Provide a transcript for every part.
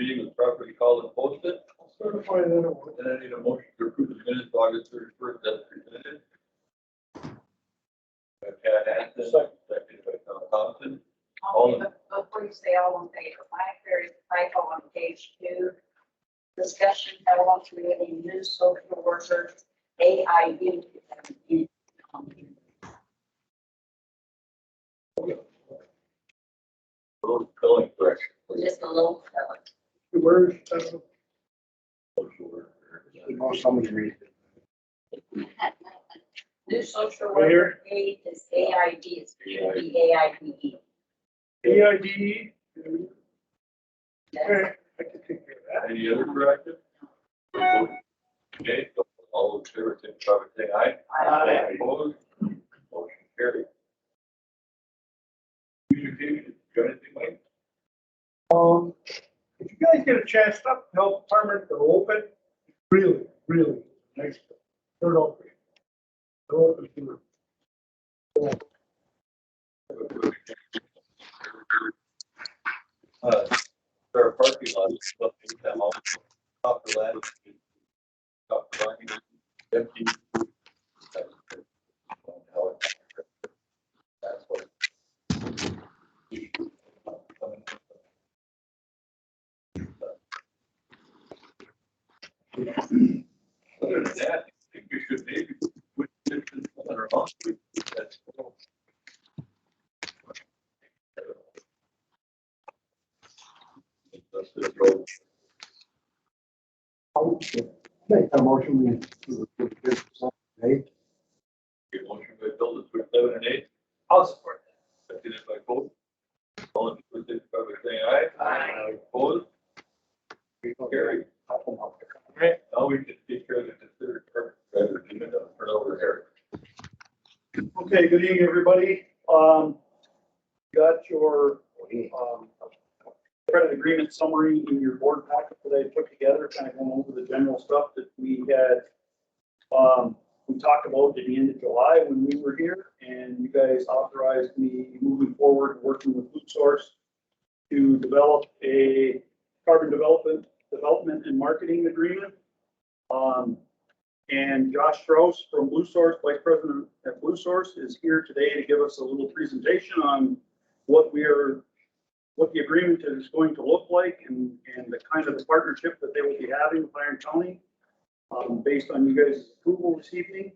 meeting was properly called and posted. I'll certify that it was. And I need a motion to approve the minutes of August 31st as presented. Pat Hanson, seconded by Tom Thompson. Before you say all in favor, there is a typo on page 2. Discussion held on creating new social worker AIU. Those spelling corrections. Just a little. Where's, Social worker. Somebody read it. New social Right here? worker aid is AID. It's AIDE. AID? Okay, I can take care of that. Any other corrections? Okay, so all those in favor, signify by saying aye. Aye. Opposed? Motion carried. Communication, got anything, Mike? If you guys get a chance, stop the health department, they're open, really, really nice. They're open. They're open to There are parking lots, but them all top of that. Top of line, empty. That's what. Other than that, I think we should maybe put this on our own. That's cool. That's the road. Make a motion to Get motion by Bill to switch 7 and 8. I'll support Seconded by Paul. All in favor, signify by saying aye. Aye. Opposed? Carried. Okay. Now we can take care of the considered carbon credit agreement on turnover here. Okay, good evening, everybody. Got your, credit agreement summary in your board packet that I put together, kind of going over the general stuff that we had. We talked about at the end of July when we were here, and you guys authorized me moving forward, working with Blue Source to develop a carbon development and marketing agreement. And Josh Strauss from Blue Source, Vice President at Blue Source, is here today to give us a little presentation on what the agreement is going to look like and the kind of the partnership that they will be having with Iron County, based on you guys' approval this evening.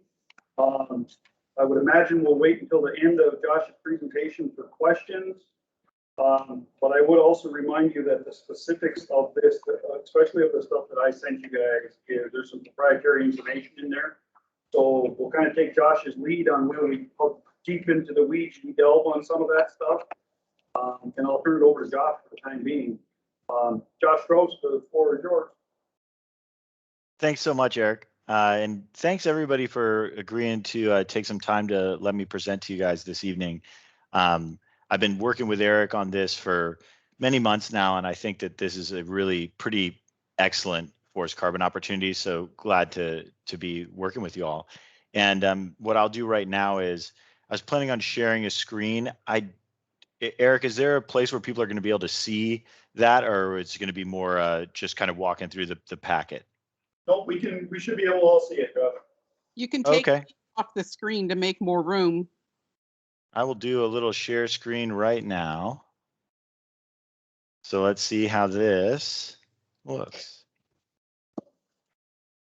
I would imagine we'll wait until the end of Josh's presentation for questions. But I would also remind you that the specifics of this, especially of the stuff that I sent you guys, there's some proprietary information in there. So we'll kind of take Josh's lead on where we go deep into the weeds and delve on some of that stuff. And I'll turn it over to Josh for the time being. Josh Strauss, the floor is yours. Thanks so much, Eric. And thanks everybody for agreeing to take some time to let me present to you guys this evening. I've been working with Eric on this for many months now, and I think that this is a really pretty excellent forest carbon opportunity. So glad to be working with you all. And what I'll do right now is I was planning on sharing a screen. Eric, is there a place where people are going to be able to see that, or it's going to be more just kind of walking through the packet? No, we should be able to all see it, Josh. You can take Okay. it off the screen to make more room. I will do a little share screen right now. So let's see how this looks.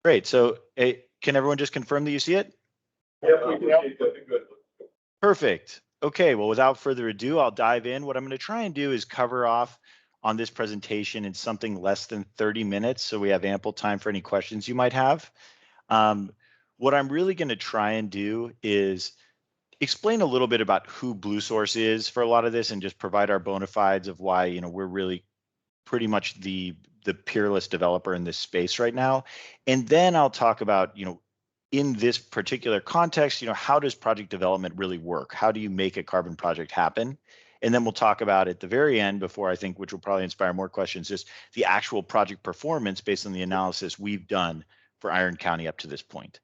Great. So can everyone just confirm that you see it? Yep, we can. Good. Perfect. Okay, well, without further ado, I'll dive in. What I'm going to try and do is cover off on this presentation in something less than 30 minutes, so we have ample time for any questions you might have. What I'm really going to try and do is explain a little bit about who Blue Source is for a lot of this, and just provide our bona fides of why we're really pretty much the peerless developer in this space right now. And then I'll talk about in this particular context, how does project development really work? How do you make a carbon project happen? And then we'll talk about at the very end, before I think, which will probably inspire more questions, just the actual project performance based on the analysis we've done for Iron County up to this point.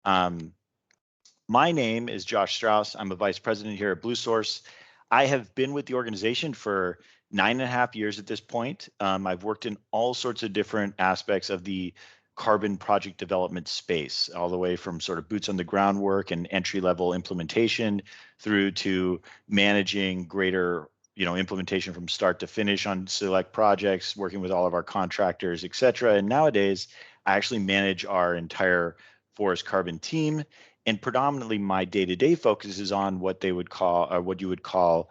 My name is Josh Strauss. I'm a vice president here at Blue Source. I have been with the organization for 9.5 years at this point. I've worked in all sorts of different aspects of the carbon project development space, all the way from sort of boots on the ground work and entry level implementation through to managing greater implementation from start to finish on select projects, working with all of our contractors, et cetera. And nowadays, I actually manage our entire forest carbon team. And predominantly my day-to-day focus is on what they would call, or what you would call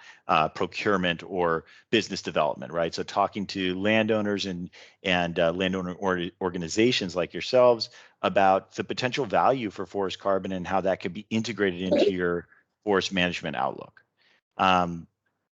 procurement or business development, right? So talking to landowners and landowner organizations like yourselves about the potential value for forest carbon and how that could be integrated into your forest management outlook.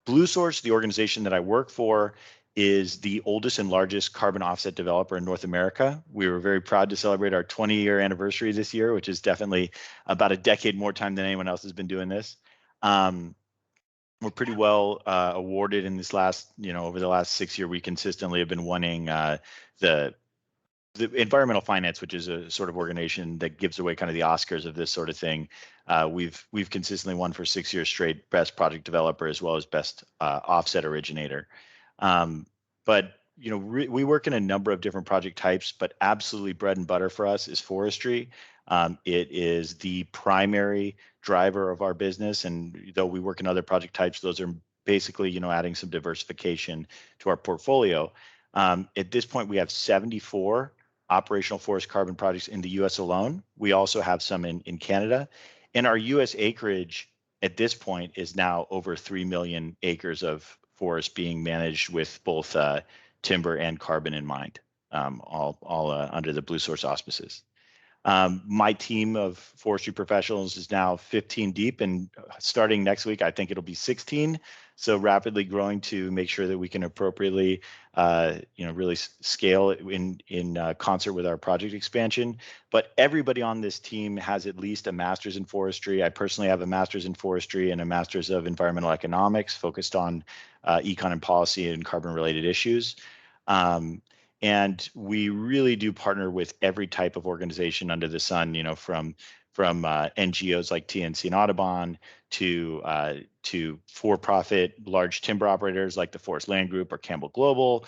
BlueSource, the organization that I work for, is the oldest and largest carbon offset developer in North America. We were very proud to celebrate our 20-year anniversary this year, which is definitely about a decade more time than anyone else has been doing this. We're pretty well awarded in this last, over the last 6 years, we consistently have been winning the environmental finance, which is a sort of organization that gives away kind of the Oscars of this sort of thing. We've consistently won for 6 years straight, best project developer as well as best offset originator. But we work in a number of different project types, but absolutely bread and butter for us is forestry. It is the primary driver of our business, and though we work in other project types, those are basically adding some diversification to our portfolio. At this point, we have 74 operational forest carbon projects in the U.S. alone. We also have some in Canada, and our U.S. acreage at this point is now over 3 million acres of forest being managed with both timber and carbon in mind, all under the BlueSource auspices. My team of forestry professionals is now 15 deep, and starting next week, I think it'll be 16. So rapidly growing to make sure that we can appropriately, really scale in concert with our project expansion. But everybody on this team has at least a master's in forestry. I personally have a master's in forestry and a master's of environmental economics focused on econ and policy and carbon-related issues. And we really do partner with every type of organization under the sun, from NGOs like TNC and Audubon to for-profit large timber operators like the Forest Land Group or Campbell Global,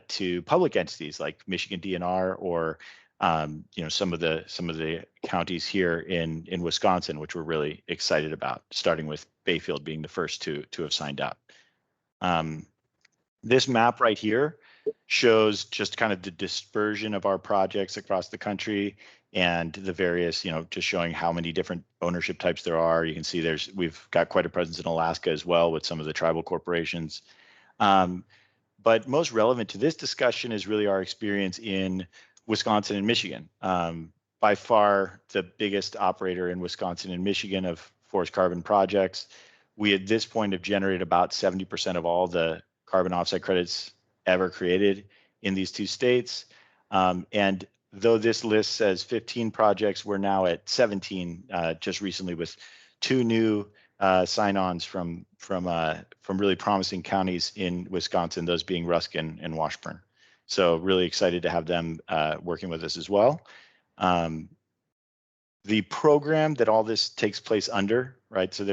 to public entities like Michigan DNR or some of the counties here in Wisconsin, which we're really excited about, starting with Bayfield being the first to have signed up. This map right here shows just kind of the dispersion of our projects across the country and the various, just showing how many different ownership types there are. You can see we've got quite a presence in Alaska as well with some of the tribal corporations. But most relevant to this discussion is really our experience in Wisconsin and Michigan. By far the biggest operator in Wisconsin and Michigan of forest carbon projects. We at this point have generated about 70% of all the carbon offset credits ever created in these two states. And though this list says 15 projects, we're now at 17 just recently with 2 new sign-ons from really promising counties in Wisconsin, those being Ruskin and Washburn. So really excited to have them working with us as well. The program that all this takes place under, right? So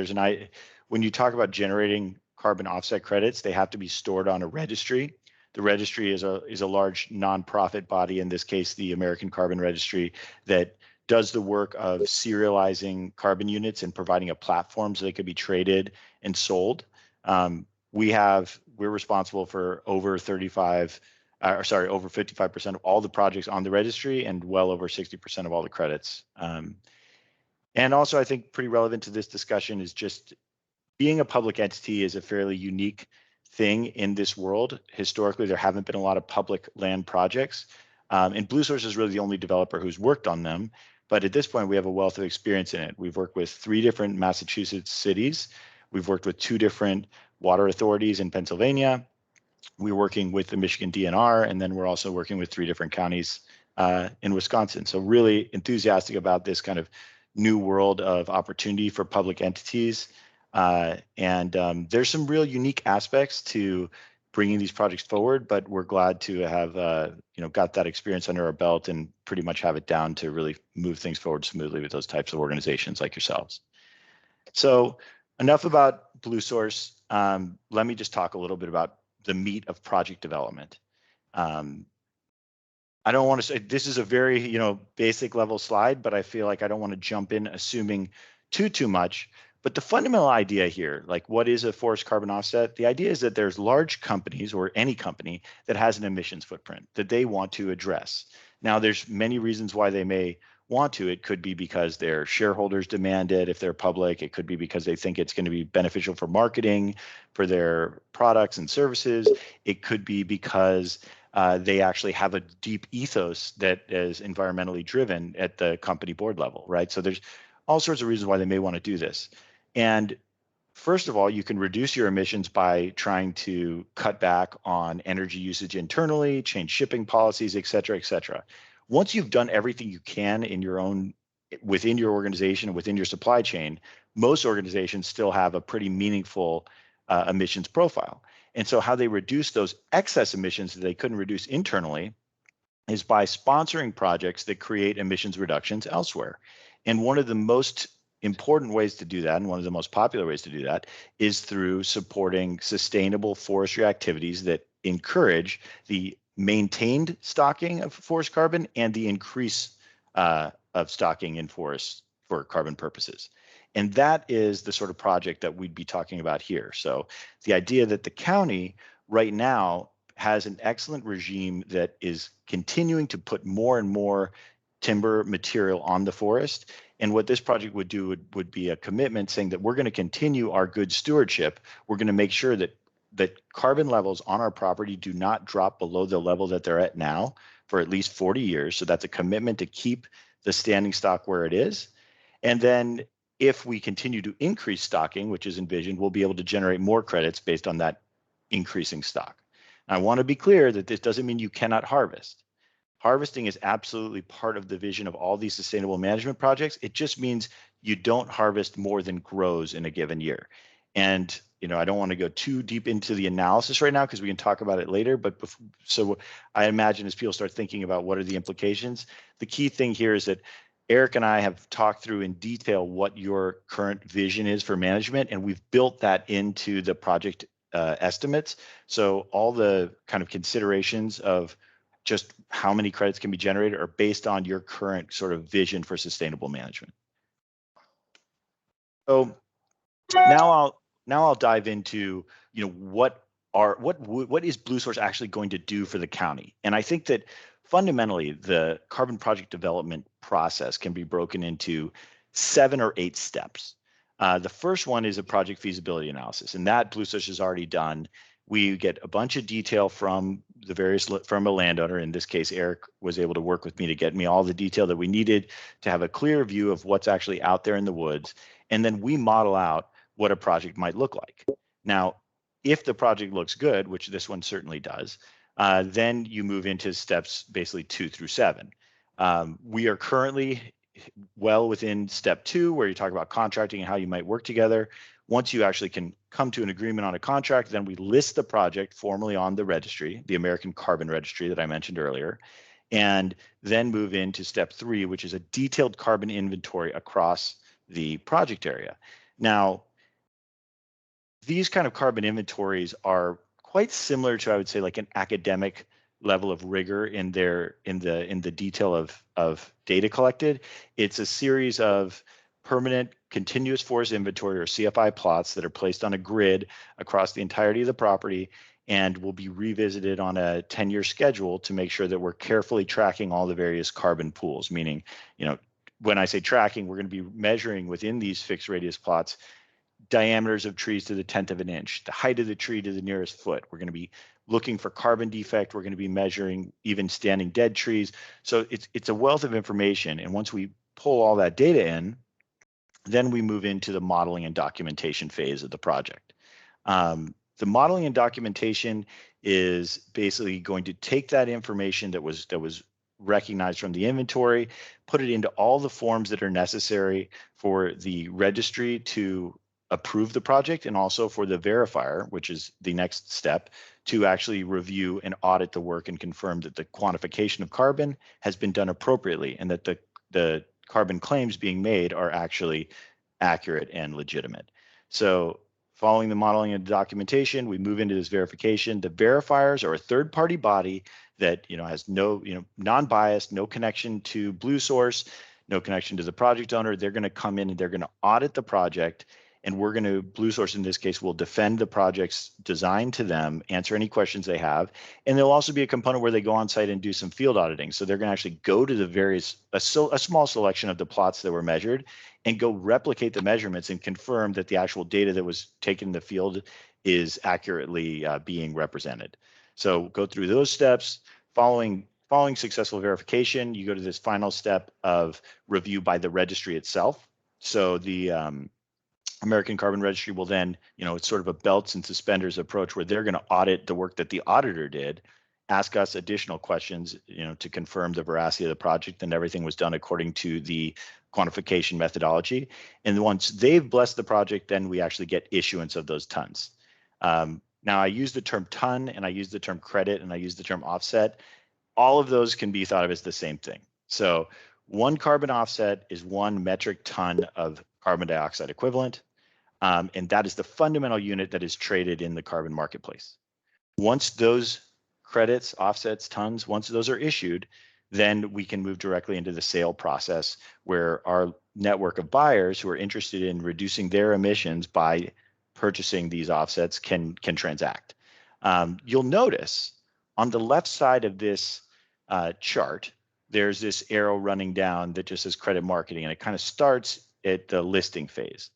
when you talk about generating carbon offset credits, they have to be stored on a registry. The registry is a large nonprofit body, in this case, the American Carbon Registry, that does the work of serializing carbon units and providing a platform so they could be traded and sold. We're responsible for over 55% of all the projects on the registry and well over 60% of all the credits. And also, I think pretty relevant to this discussion is just being a public entity is a fairly unique thing in this world. Historically, there haven't been a lot of public land projects, and BlueSource is really the only developer who's worked on them. But at this point, we have a wealth of experience in it. We've worked with 3 different Massachusetts cities. We've worked with 2 different water authorities in Pennsylvania. We're working with the Michigan DNR, and then we're also working with 3 different counties in Wisconsin. So really enthusiastic about this kind of new world of opportunity for public entities. And there's some real unique aspects to bringing these projects forward, but we're glad to have got that experience under our belt and pretty much have it down to really move things forward smoothly with those types of organizations like yourselves. So enough about BlueSource. let me just talk a little bit about the meat of project development. I don't want to say this is a very, basic level slide, but I feel like I don't want to jump in assuming too much. But the fundamental idea here, like what is a forest carbon offset? The idea is that there's large companies or any company that has an emissions footprint that they want to address. Now, there's many reasons why they may want to. It could be because their shareholders demand it if they're public. It could be because they think it's going to be beneficial for marketing for their products and services. It could be because they actually have a deep ethos that is environmentally driven at the company board level, right? So there's all sorts of reasons why they may want to do this. And first of all, you can reduce your emissions by trying to cut back on energy usage internally, change shipping policies, et cetera, et cetera. Once you've done everything you can within your organization and within your supply chain, most organizations still have a pretty meaningful emissions profile. And so how they reduce those excess emissions that they couldn't reduce internally is by sponsoring projects that create emissions reductions elsewhere. And one of the most important ways to do that, and one of the most popular ways to do that, is through supporting sustainable forestry activities that encourage the maintained stocking of forest carbon and the increase of stocking in forests for carbon purposes. And that is the sort of project that we'd be talking about here. So the idea that the county right now has an excellent regime that is continuing to put more and more timber material on the forest. And what this project would do would be a commitment saying that we're going to continue our good stewardship. We're going to make sure that carbon levels on our property do not drop below the level that they're at now for at least 40 years. So that's a commitment to keep the standing stock where it is. And then if we continue to increase stocking, which is envisioned, we'll be able to generate more credits based on that increasing stock. I want to be clear that this doesn't mean you cannot harvest. Harvesting is absolutely part of the vision of all these sustainable management projects. It just means you don't harvest more than grows in a given year. And I don't want to go too deep into the analysis right now because we can talk about it later. But so I imagine as people start thinking about what are the implications, the key thing here is that Eric and I have talked through in detail what your current vision is for management, and we've built that into the project estimates. So all the kind of considerations of just how many credits can be generated are based on your current sort of vision for sustainable management. So now I'll dive into what is BlueSource actually going to do for the county. And I think that fundamentally the carbon project development process can be broken into 7 or 8 steps. The first one is a project feasibility analysis, and that BlueSource has already done. We get a bunch of detail from a landowner. In this case, Eric was able to work with me to get me all the detail that we needed to have a clear view of what's actually out there in the woods. And then we model out what a project might look like. Now, if the project looks good, which this one certainly does, then you move into steps basically 2 through 7. We are currently well within step 2, where you talk about contracting and how you might work together. Once you actually can come to an agreement on a contract, then we list the project formally on the registry, the American Carbon Registry that I mentioned earlier, and then move into step 3, which is a detailed carbon inventory across the project area. Now, these kind of carbon inventories are quite similar to, I would say, like an academic level of rigor in the detail of data collected. It's a series of permanent continuous forest inventory, or CFI plots, that are placed on a grid across the entirety of the property and will be revisited on a 10-year schedule to make sure that we're carefully tracking all the various carbon pools. Meaning, when I say tracking, we're going to be measuring within these fixed radius plots diameters of trees to the 1/10 of an inch, the height of the tree to the nearest foot. We're going to be looking for carbon defect. We're going to be measuring even standing dead trees. So it's a wealth of information. And once we pull all that data in, then we move into the modeling and documentation phase of the project. The modeling and documentation is basically going to take that information that was recognized from the inventory, put it into all the forms that are necessary for the registry to approve the project, and also for the verifier, which is the next step, to actually review and audit the work and confirm that the quantification of carbon has been done appropriately and that the carbon claims being made are actually accurate and legitimate. So following the modeling and documentation, we move into this verification. The verifiers are a third-party body that has no, non-biased, no connection to BlueSource, no connection to the project owner. They're going to come in and they're going to audit the project, and we're going to, BlueSource in this case, will defend the project's design to them, answer any questions they have, and there'll also be a component where they go on site and do some field auditing. So they're going to actually go to the various, a small selection of the plots that were measured, and go replicate the measurements and confirm that the actual data that was taken in the field is accurately being represented. So go through those steps. Following successful verification, you go to this final step of review by the registry itself. So the American Carbon Registry will then, it's sort of a belts and suspenders approach where they're going to audit the work that the auditor did, ask us additional questions, to confirm the veracity of the project and everything was done according to the quantification methodology. And once they've blessed the project, then we actually get issuance of those tons. Now I use the term ton and I use the term credit and I use the term offset. All of those can be thought of as the same thing. So one carbon offset is 1 metric ton of carbon dioxide equivalent. And that is the fundamental unit that is traded in the carbon marketplace. Once those credits, offsets, tons, once those are issued, then we can move directly into the sale process where our network of buyers who are interested in reducing their emissions by purchasing these offsets can transact. You'll notice on the left side of this chart, there's this arrow running down that just says credit marketing, and it kind of starts at the listing phase.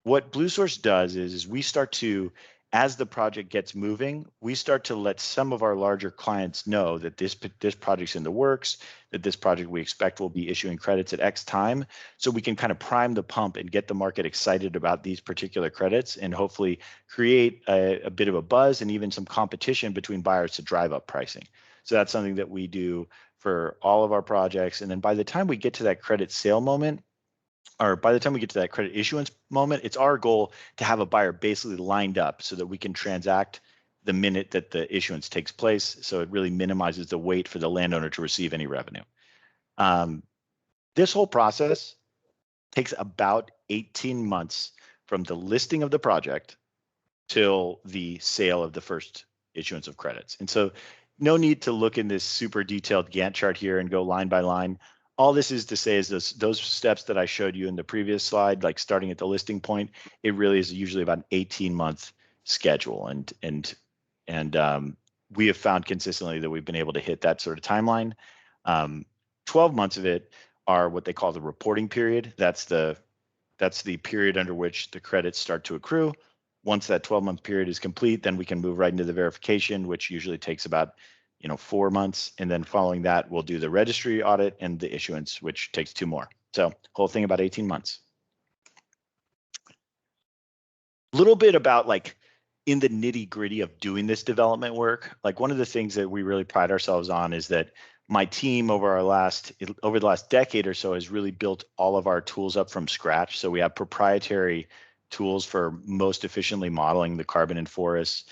What BlueSource does is we start to, as the project gets moving, we start to let some of our larger clients know that this project's in the works, that this project we expect will be issuing credits at X time, so we can kind of prime the pump and get the market excited about these particular credits and hopefully create a bit of a buzz and even some competition between buyers to drive up pricing. So that's something that we do for all of our projects. And then by the time we get to that credit sale moment, or by the time we get to that credit issuance moment, it's our goal to have a buyer basically lined up so that we can transact the minute that the issuance takes place. So it really minimizes the wait for the landowner to receive any revenue. This whole process takes about 18 months from the listing of the project till the sale of the first issuance of credits. And so no need to look in this super detailed Gantt chart here and go line by line. All this is to say is those steps that I showed you in the previous slide, like starting at the listing point, it really is usually about an 18-month schedule. And we have found consistently that we've been able to hit that sort of timeline. 12 months of it are what they call the reporting period. That's the period under which the credits start to accrue. Once that 12-month period is complete, then we can move right into the verification, which usually takes about 4 months. And then following that, we'll do the registry audit and the issuance, which takes 2 more. So whole thing about 18 months. A little bit about like in the nitty gritty of doing this development work. Like one of the things that we really pride ourselves on is that my team over the last decade or so has really built all of our tools up from scratch. So we have proprietary tools for most efficiently modeling the carbon in forests.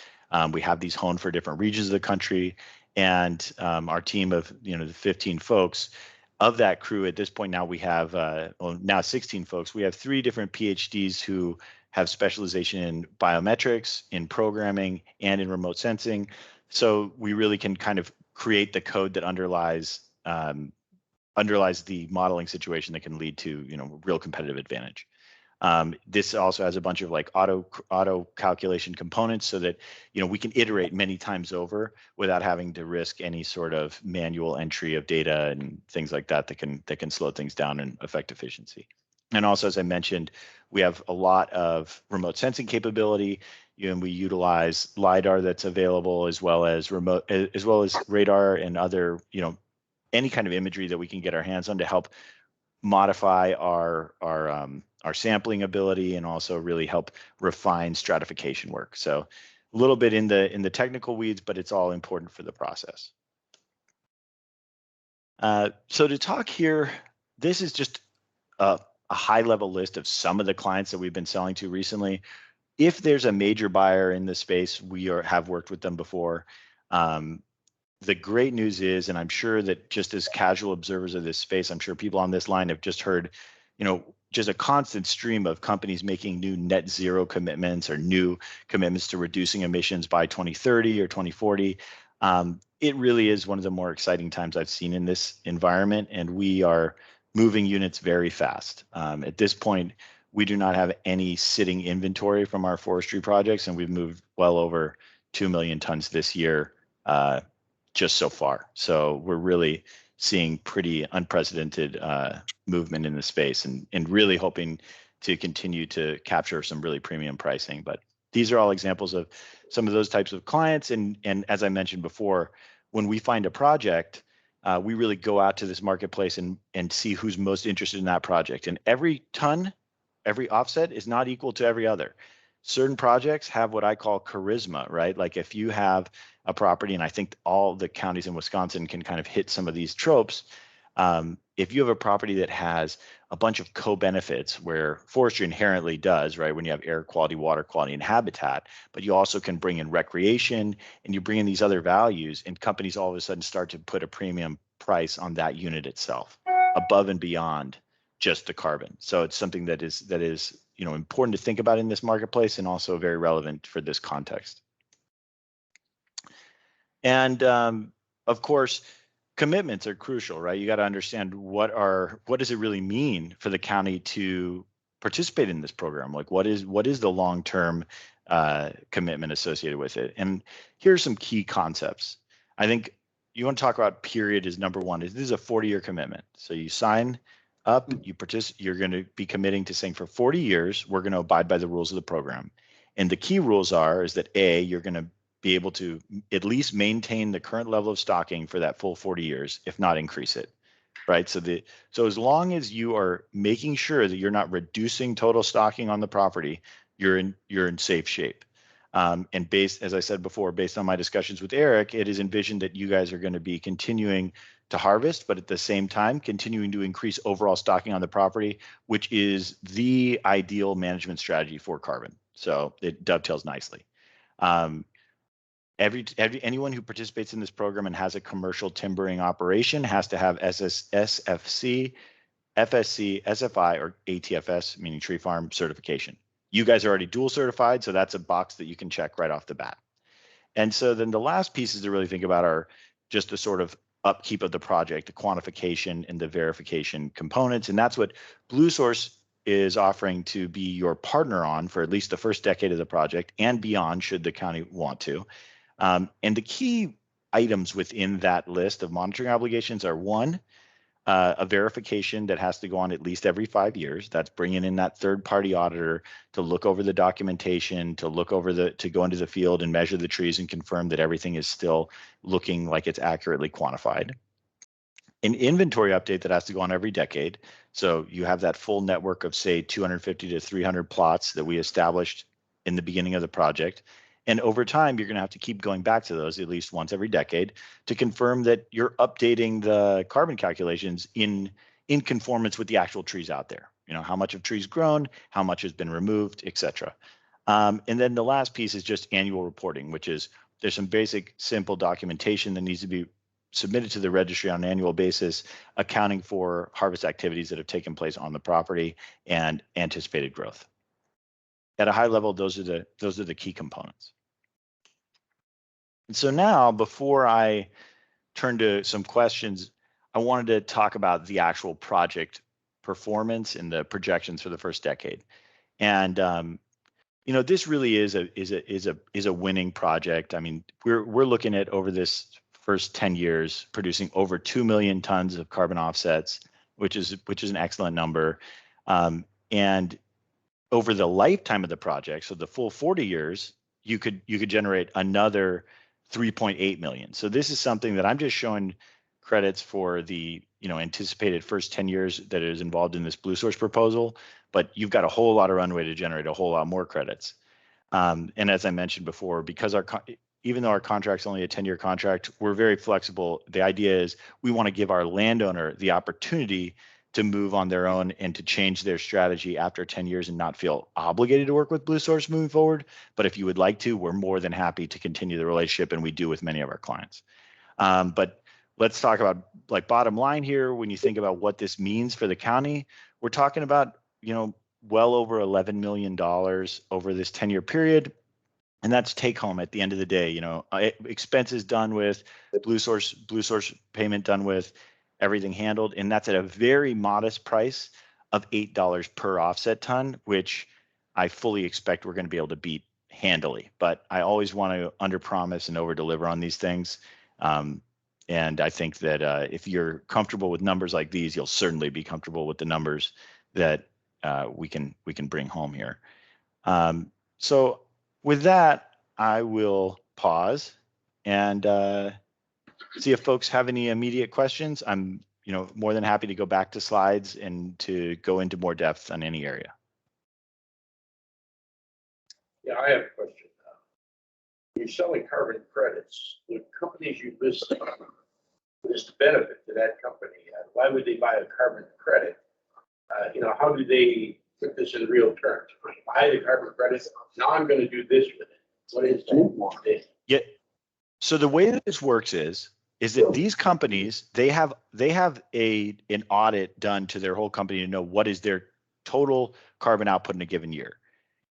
We have these honed for different regions of the country. And our team of the 15 folks, of that crew at this point now we have now 16 folks. We have 3 different PhDs who have specialization in biometrics, in programming, and in remote sensing. So we really can kind of create the code that underlies the modeling situation that can lead to real competitive advantage. This also has a bunch of like auto calculation components so that we can iterate many times over without having to risk any sort of manual entry of data and things like that can slow things down and affect efficiency. And also, as I mentioned, we have a lot of remote sensing capability. We utilize LiDAR that's available as well as radar and other any kind of imagery that we can get our hands on to help modify our sampling ability and also really help refine stratification work. So a little bit in the technical weeds, but it's all important for the process. So to talk here, this is just a high level list of some of the clients that we've been selling to recently. If there's a major buyer in this space, we have worked with them before. The great news is, and I'm sure that just as casual observers of this space, I'm sure people on this line have just heard, just a constant stream of companies making new net zero commitments or new commitments to reducing emissions by 2030 or 2040. It really is one of the more exciting times I've seen in this environment, and we are moving units very fast. At this point, we do not have any sitting inventory from our forestry projects, and we've moved well over 2 million tons this year just so far. So we're really seeing pretty unprecedented movement in the space, and really hoping to continue to capture some really premium pricing. But these are all examples of some of those types of clients. And as I mentioned before, when we find a project, we really go out to this marketplace and see who's most interested in that project. And every ton, every offset is not equal to every other. Certain projects have what I call charisma, right? Like if you have a property, and I think all the counties in Wisconsin can kind of hit some of these tropes. If you have a property that has a bunch of co-benefits, where forestry inherently does, right? When you have air quality, water quality, and habitat, but you also can bring in recreation and you bring in these other values, and companies all of a sudden start to put a premium price on that unit itself, above and beyond just the carbon. So it's something that is important to think about in this marketplace, and also very relevant for this context. And of course, commitments are crucial, right? You got to understand what does it really mean for the county to participate in this program? Like what is the long-term commitment associated with it? And here's some key concepts. I think you want to talk about period is number one. This is a 40-year commitment. So you sign up, you're going to be committing to saying for 40 years, we're going to abide by the rules of the program. And the key rules is that A, you're going to be able to at least maintain the current level of stocking for that full 40 years, if not increase it, right? So as long as you are making sure that you're not reducing total stocking on the property, you're in safe shape. And as I said before, based on my discussions with Eric, it is envisioned that you guys are going to be continuing to harvest, but at the same time, continuing to increase overall stocking on the property, which is the ideal management strategy for carbon. So it dovetails nicely. Anyone who participates in this program and has a commercial timbering operation has to have SFC, FSC, SFI, or ATFS, meaning tree farm certification. You guys are already dual certified, so that's a box that you can check right off the bat. And so then the last pieces to really think about are just the sort of upkeep of the project, the quantification and the verification components. And that's what BlueSource is offering to be your partner on for at least the first decade of the project and beyond, should the county want to. And the key items within that list of monitoring obligations are one, a verification that has to go on at least every 5 years. That's bringing in that third-party auditor to look over the documentation, to go into the field and measure the trees and confirm that everything is still looking like it's accurately quantified. An inventory update that has to go on every decade. So you have that full network of, say, 250 to 300 plots that we established in the beginning of the project. And over time, you're going to have to keep going back to those at least once every decade to confirm that you're updating the carbon calculations in conformance with the actual trees out there. You know, how much of trees grown, how much has been removed, et cetera. And then the last piece is just annual reporting, which is there's some basic, simple documentation that needs to be submitted to the registry on an annual basis, accounting for harvest activities that have taken place on the property and anticipated growth. At a high level, those are the key components. And so now, before I turn to some questions, I wanted to talk about the actual project performance and the projections for the first decade. And this really is a winning project. I mean, we're looking at, over this first 10 years, producing over 2 million tons of carbon offsets, which is an excellent number. And over the lifetime of the project, so the full 40 years, you could generate another 3.8 million. So this is something that I'm just showing credits for the anticipated first 10 years that is involved in this BlueSource proposal, but you've got a whole lot of runway to generate a whole lot more credits. And as I mentioned before, because even though our contract's only a 10-year contract, we're very flexible. The idea is we want to give our landowner the opportunity to move on their own and to change their strategy after 10 years and not feel obligated to work with BlueSource moving forward. But if you would like to, we're more than happy to continue the relationship, and we do with many of our clients. But let's talk about, like, bottom line here. When you think about what this means for the county, we're talking about well over $11 million over this 10-year period. And that's take home at the end of the day, expenses done with, Blue Source payment done with, everything handled. And that's at a very modest price of $8 per offset ton, which I fully expect we're going to be able to beat handily. But I always want to underpromise and overdeliver on these things. And I think that if you're comfortable with numbers like these, you'll certainly be comfortable with the numbers that we can bring home here. So with that, I will pause and see if folks have any immediate questions. I'm more than happy to go back to slides and to go into more depth on any area. Yeah, I have a question. You're selling carbon credits. The companies you list, what is the benefit to that company? Why would they buy a carbon credit? How do they put this in real terms? Buy the carbon credits. Now I'm going to do this with it. What is that? Yeah. So the way that this works is that these companies, they have an audit done to their whole company to know what is their total carbon output in a given year.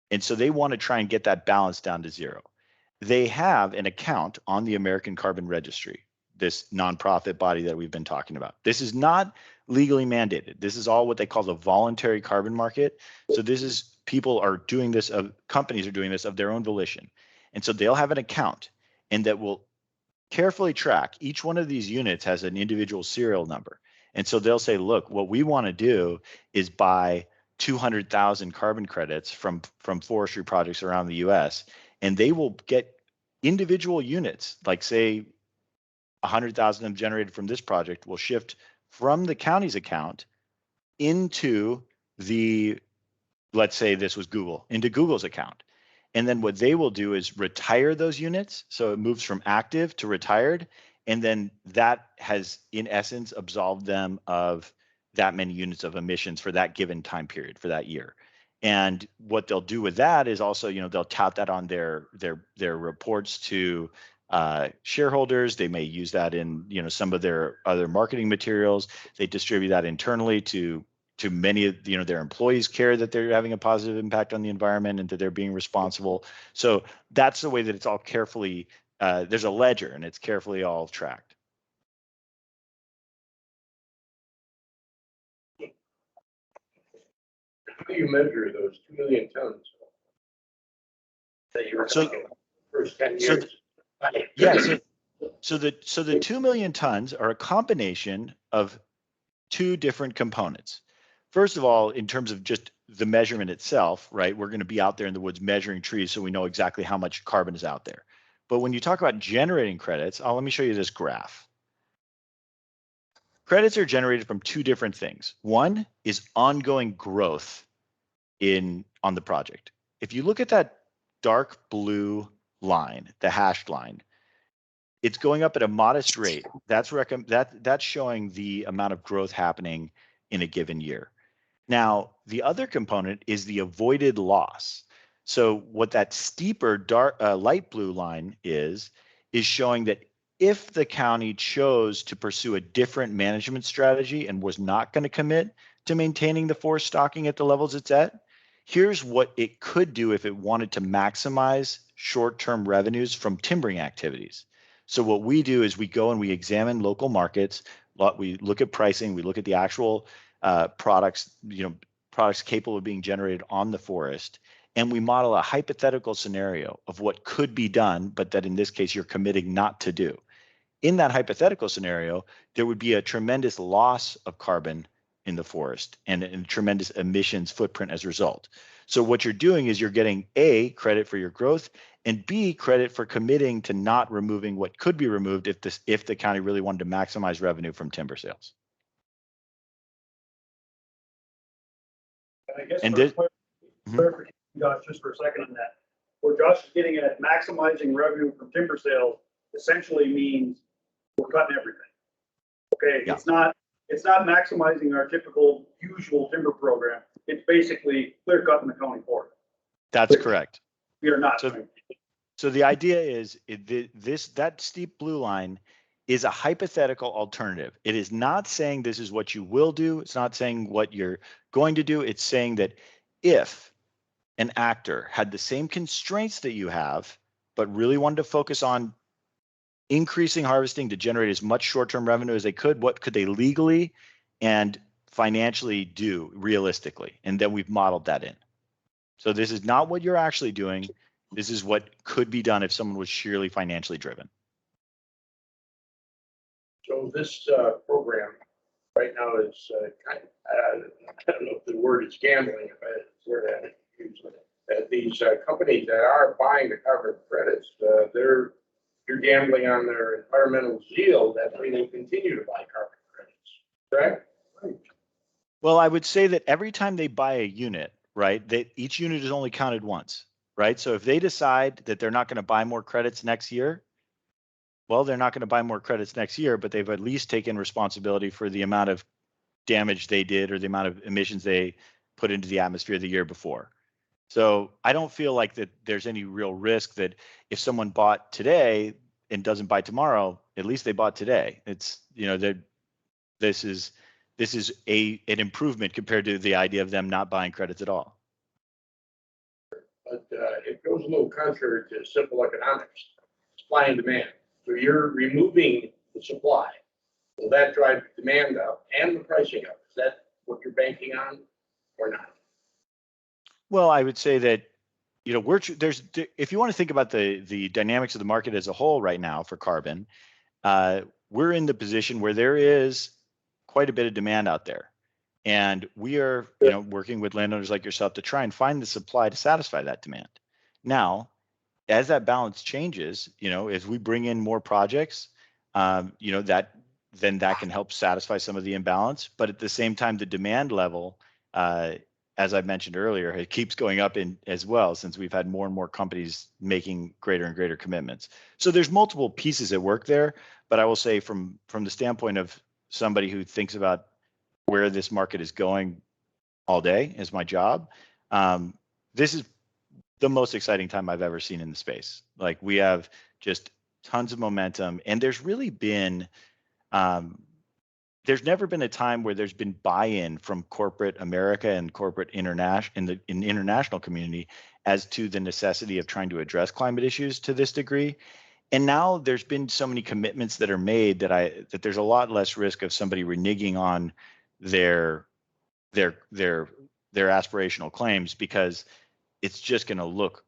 And so they want to try and get that balance down to zero. They have an account on the American Carbon Registry, this nonprofit body that we've been talking about. This is not legally mandated. This is all what they call the voluntary carbon market. So this is people are doing this, companies are doing this of their own volition. And so they'll have an account and that will carefully track. Each one of these units has an individual serial number. And so they'll say, look, what we want to do is buy 200,000 carbon credits from forestry projects around the US, and they will get individual units, like say 100,000 of them generated from this project will shift from the county's account into let's say this was Google, into Google's account. And then what they will do is retire those units. So it moves from active to retired. And then that has, in essence, absolved them of that many units of emissions for that given time period for that year. And what they'll do with that is also, they'll tout that on their reports to shareholders. They may use that in, some of their other marketing materials. They distribute that internally to many of their employees, care that they're having a positive impact on the environment and that they're being responsible. So that's the way that it's all carefully, there's a ledger and it's carefully all tracked. How do you measure those 2 million tons that you were talking about first 10 years? So the 2 million tons are a combination of two different components. First of all, in terms of just the measurement itself, right? We're going to be out there in the woods measuring trees so we know exactly how much carbon is out there. But when you talk about generating credits, let me show you this graph. Credits are generated from two different things. One is ongoing growth on the project. If you look at that dark blue line, the hashed line, it's going up at a modest rate. That's showing the amount of growth happening in a given year. Now, the other component is the avoided loss. So what that steeper light blue line is showing that if the county chose to pursue a different management strategy and was not going to commit to maintaining the forest stocking at the levels it's at, here's what it could do if it wanted to maximize short-term revenues from timbering activities. So what we do is we go and we examine local markets, we look at pricing, we look at the actual products capable of being generated on the forest, and we model a hypothetical scenario of what could be done, but that in this case you're committing not to do. In that hypothetical scenario, there would be a tremendous loss of carbon in the forest and a tremendous emissions footprint as a result. So what you're doing is you're getting A, credit for your growth, and B, credit for committing to not removing what could be removed if the county really wanted to maximize revenue from timber sales. I guess And clarification, Josh, just for a second on that. Where Josh is getting at maximizing revenue from timber sales essentially means we're cutting everything. Okay, Yeah. It's not maximizing our typical usual timber program. It's basically clear cutting the county forest. That's correct. We are not. So the idea is that steep blue line is a hypothetical alternative. It is not saying this is what you will do. It's not saying what you're going to do. It's saying that if an actor had the same constraints that you have, but really wanted to focus on increasing harvesting to generate as much short-term revenue as they could, what could they legally and financially do realistically? And then we've modeled that in. So this is not what you're actually doing. This is what could be done if someone was sheerly financially driven. So this program right now is kind of, I don't know if the word is gambling, if I word I use it. These companies that are buying the carbon credits, you're gambling on their environmental zeal that way they continue to buy carbon credits, correct? Well, I would say that every time they buy a unit, right, that each unit is only counted once, right? So if they decide that they're not going to buy more credits next year, well, they're not going to buy more credits next year, but they've at least taken responsibility for the amount of damage they did or the amount of emissions they put into the atmosphere the year before. So I don't feel like that there's any real risk that if someone bought today and doesn't buy tomorrow, at least they bought today. It's, you know, this is an improvement compared to the idea of them not buying credits at all. But it goes a little contrary to simple economics, supply and demand. So you're removing the supply. Will that drive demand up and the pricing up? Is that what you're banking on or not? Well, I would say that, you know, if you want to think about the dynamics of the market as a whole right now for carbon, we're in the position where there is quite a bit of demand out there. And we are, you know, working with landowners like yourself to try and find the supply to satisfy that demand. Now, as that balance changes, you know, as we bring in more projects, you know, that can help satisfy some of the imbalance. But at the same time, the demand level, as I mentioned earlier, it keeps going up in as well, since we've had more and more companies making greater and greater commitments. So there's multiple pieces at work there. But I will say from the standpoint of somebody who thinks about where this market is going all day as my job, this is the most exciting time I've ever seen in the space. Like, we have just tons of momentum, and there's really been, there's never been a time where there's been buy-in from corporate America and corporate international in the international community as to the necessity of trying to address climate issues to this degree. And now there's been so many commitments that are made that there's a lot less risk of somebody reneging on their aspirational claims, because it's just going to look,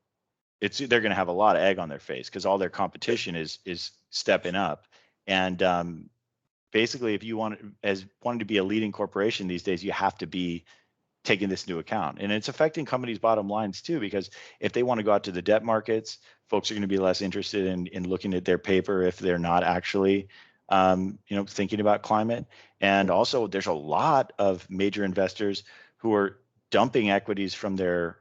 they're going to have a lot of egg on their face because all their competition is stepping up. And basically, if you wanted to be a leading corporation these days, you have to be taking this into account. And it's affecting companies' bottom lines too, because if they want to go out to the debt markets, folks are going to be less interested in looking at their paper if they're not actually thinking about climate. And also, there's a lot of major investors who are dumping equities from their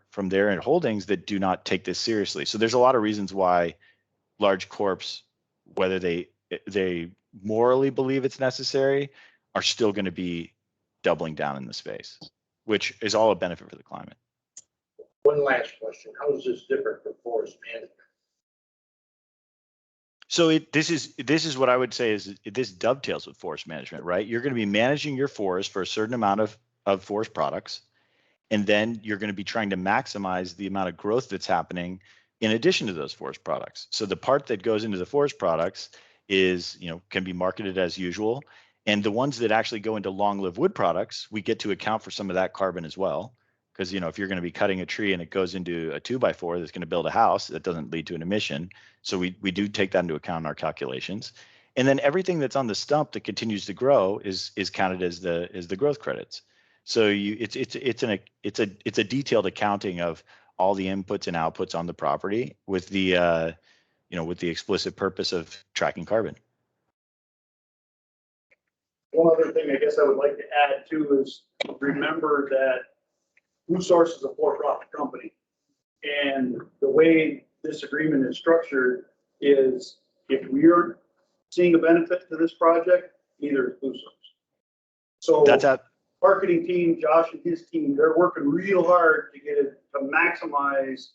holdings that do not take this seriously. So there's a lot of reasons why large corps, whether they morally believe it's necessary, are still going to be doubling down in the space, which is all a benefit for the climate. One last question. How is this different from forest management? So this is what I would say is this dovetails with forest management, right? You're going to be managing your forest for a certain amount of forest products, and then you're going to be trying to maximize the amount of growth that's happening in addition to those forest products. So the part that goes into the forest products is, can be marketed as usual. And the ones that actually go into long-lived wood products, we get to account for some of that carbon as well. Because, if you're going to be cutting a tree and it goes into a 2x4 that's going to build a house, that doesn't lead to an emission. So we do take that into account in our calculations. And then everything that's on the stump that continues to grow is counted as the growth credits. So it's a detailed accounting of all the inputs and outputs on the property with the explicit purpose of tracking carbon. One other thing I guess I would like to add too is remember that Blue Source is a for-profit company. And the way this agreement is structured is if we're seeing a benefit to this project, neither is Blue Source. So that's a marketing team, Josh and his team, they're working real hard to get it to maximize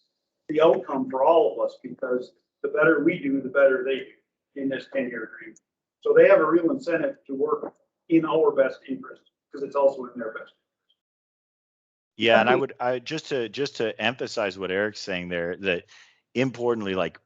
the outcome for all of us, because the better we do, the better they do in this 10-year agreement. So they have a real incentive to work in our best interest, because it's also in their best. Yeah, and I just to emphasize what Eric's saying there, that importantly, like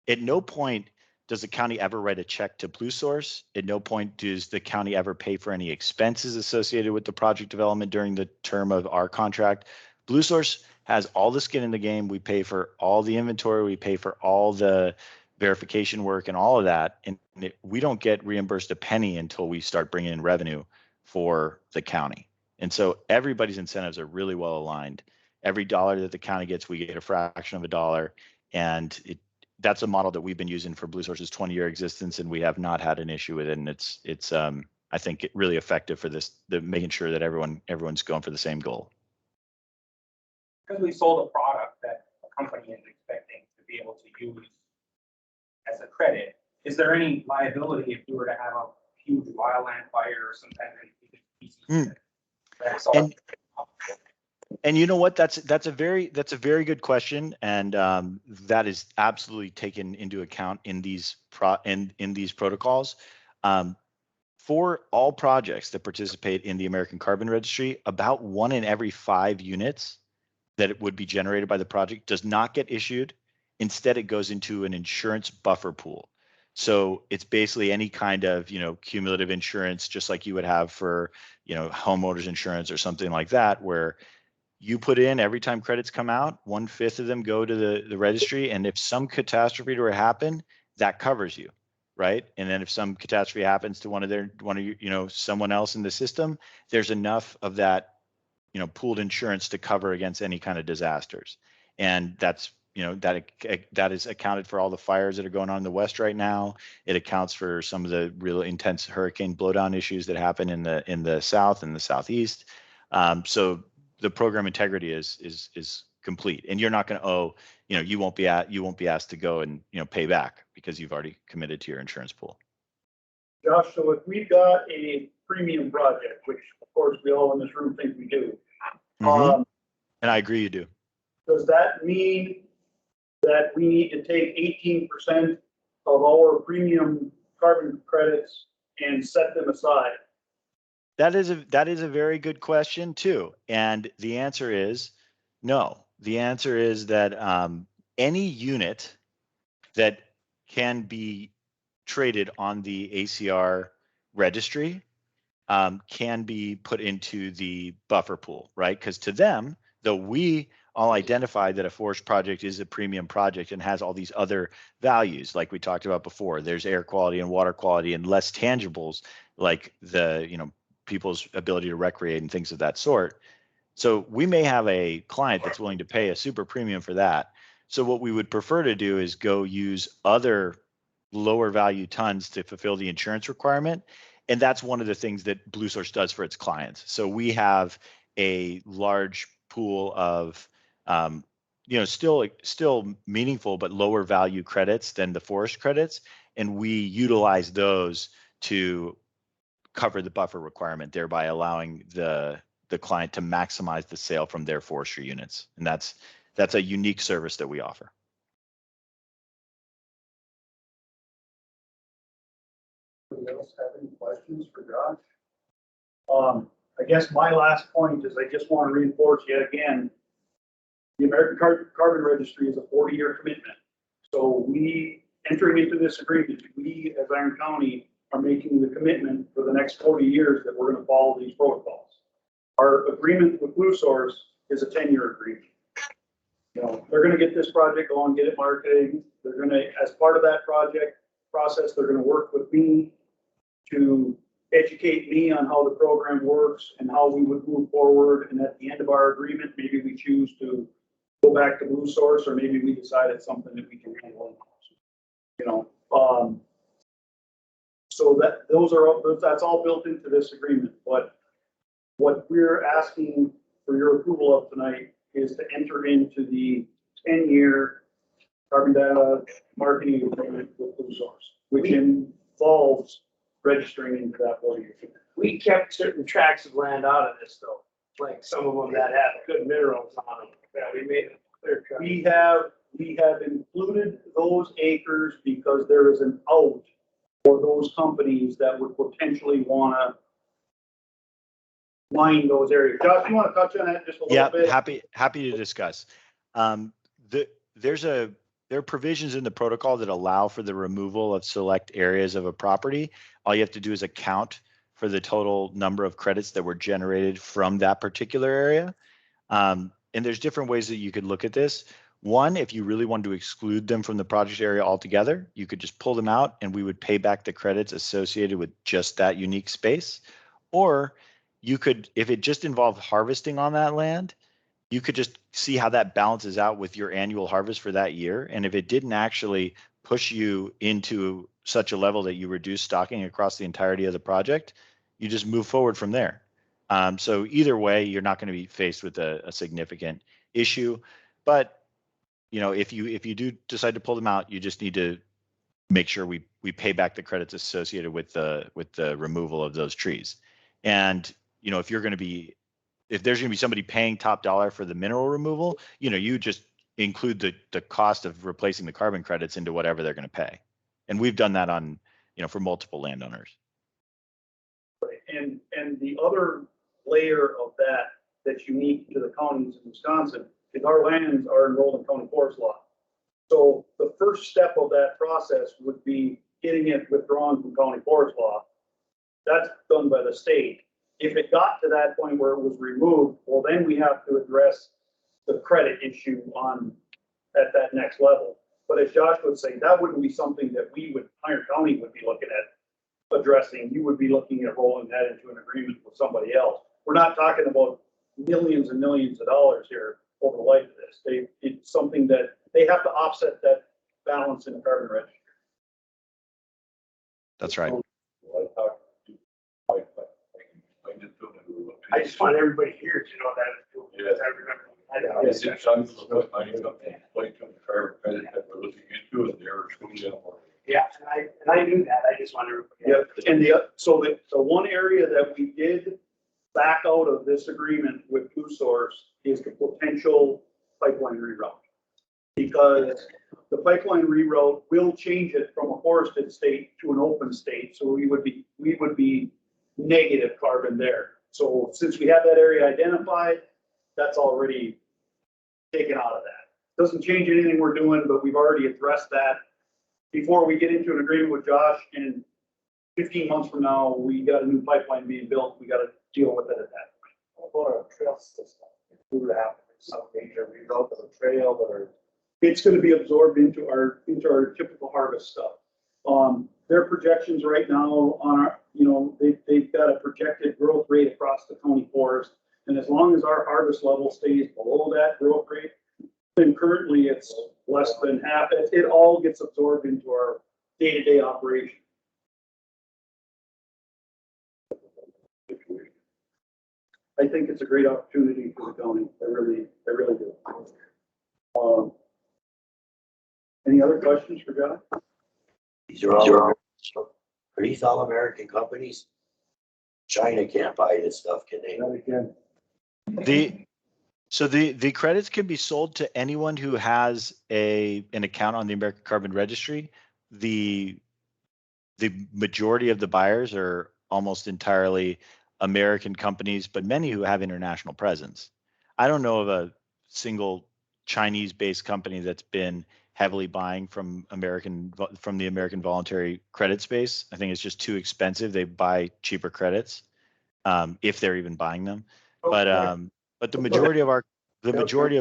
at no point does the county ever write a check to Blue Source. At no point does the county ever pay for any expenses associated with the project development during the term of our contract. Blue Source has all the skin in the game. We pay for all the inventory. We pay for all the verification work and all of that. And we don't get reimbursed a penny until we start bringing in revenue for the county. And so everybody's incentives are really well aligned. Every dollar that the county gets, we get a fraction of a dollar. And that's a model that we've been using for Blue Source's 20-year existence, and we have not had an issue with it. And it's I think really effective for making sure that everyone's going for the same goal. Because we sold a product that a company is expecting to be able to use as a credit, is there any liability if you were to have a huge wildland fire or some kind of species? And you know what? That's a very good question, and that is absolutely taken into account in these protocols. For all projects that participate in the American Carbon Registry, about 1 in every 5 units that it would be generated by the project does not get issued. Instead, it goes into an insurance buffer pool. So it's basically any kind of, cumulative insurance, just like you would have for, homeowners insurance or something like that, where you put in every time credits come out, 1/5 of them go to the registry. And if some catastrophe were to happen, that covers you, right? And then if some catastrophe happens to someone else in the system, there's enough of that, pooled insurance to cover against any kind of disasters. And that's, that is accounted for all the fires that are going on in the West right now. It accounts for some of the real intense hurricane blowdown issues that happen in the South and the Southeast. So the program integrity is complete, and you're not going to owe, you won't be asked to go and, pay back because you've already committed to your insurance pool. Josh, so if we've got a premium project, which of course we all in this room think we do, and I agree you do. Does that mean that we need to take 18% of our premium carbon credits and set them aside? That is a very good question too. And the answer is no. The answer is that any unit that can be traded on the ACR registry can be put into the buffer pool, right? Because to them, though we all identify that a forest project is a premium project and has all these other values, like we talked about before, there's air quality and water quality and less tangibles like the, people's ability to recreate and things of that sort. So we may have a client that's willing to pay a super premium for that. So what we would prefer to do is go use other lower value tons to fulfill the insurance requirement. And that's one of the things that Blue Source does for its clients. So we have a large pool of, still meaningful, but lower value credits than the forest credits. And we utilize those to cover the buffer requirement, thereby allowing the client to maximize the sale from their forestry units. And that's a unique service that we offer. Anybody else have any questions for Josh? I guess my last point is I just want to reinforce yet again, the American Carbon Registry is a 40-year commitment. So we, entering into this agreement, we as Iron County are making the commitment for the next 40 years that we're going to follow these protocols. Our agreement with Blue Source is a 10-year agreement. They're going to get this project going, get it marketed. They're going to, as part of that project process, they're going to work with me to educate me on how the program works and how we would move forward. And at the end of our agreement, maybe we choose to go back to Blue Source, or maybe we decide it's something that we can handle. So that's all built into this agreement. But what we're asking for your approval of tonight is to enter into the 10-year carbon data marketing agreement with Blue Source, which involves registering into that 40-year commitment. We kept certain tracts of land out of this though, like some of them that have good minerals on them. Yeah, we made it clear cut. We have included those acres because there is an out for those companies that would potentially wanna mine those areas. Josh, you wanna touch on that just a Yeah, little bit? happy to discuss. There are provisions in the protocol that allow for the removal of select areas of a property. All you have to do is account for the total number of credits that were generated from that particular area. And there's different ways that you could look at this. One, if you really wanted to exclude them from the project area altogether, you could just pull them out and we would pay back the credits associated with just that unique space. Or you could, if it just involved harvesting on that land, you could just see how that balances out with your annual harvest for that year. And if it didn't actually push you into such a level that you reduce stocking across the entirety of the project, you just move forward from there. So either way, you're not going to be faced with a significant issue. But if you do decide to pull them out, you just need to make sure we pay back the credits associated with the removal of those trees. And if there's going to be somebody paying top dollar for the mineral removal, you just include the cost of replacing the carbon credits into whatever they're going to pay. And we've done that on, for multiple landowners. Right. And the other layer of that's unique to the counties in Wisconsin is our lands are enrolled in county forest law. So the first step of that process would be getting it withdrawn from county forest law. That's done by the state. If it got to that point where it was removed, well, then we have to address the credit issue at that next level. But as Josh would say, that wouldn't be something that Pioneer County would be looking at addressing. You would be looking at rolling that into an agreement with somebody else. We're not talking about millions and millions of dollars here over the life of this. It's something that they have to offset that balance in the carbon registry. That's right. I just want everybody here to know that. Yes. I remember. Yes, it's on the money company, like the carbon credit that we're looking into, and they're truly on board. Yeah, and I knew that. I just wanted everybody. Yep. And the one area that we did back out of this agreement with Blue Source is the potential pipeline reroute. Because the pipeline reroute will change it from a forested state to an open state. So we would be negative carbon there. So since we have that area identified, that's already taken out of that. Doesn't change anything we're doing, but we've already addressed that. Before we get into an agreement with Josh, and 15 months from now, we got a new pipeline being built, we got to deal with it at that point. What about a trail system? If we would have some major rebuild of a trail or. It's going to be absorbed into our typical harvest stuff. Their projections right now on they've got a projected growth rate across the county forest. And as long as our harvest level stays below that growth rate, then currently it's less than half. It all gets absorbed into our day-to-day operation. I think it's a great opportunity for the county. I really do. Any other questions for John? These are these all American companies? China can't buy this stuff, can they? That again. The credits can be sold to anyone who has an account on the American Carbon Registry. The majority of the buyers are almost entirely American companies, but many who have international presence. I don't know of a single Chinese-based company that's been heavily buying from the American voluntary credit space. I think it's just too expensive. They buy cheaper credits, if they're even buying them. But the majority of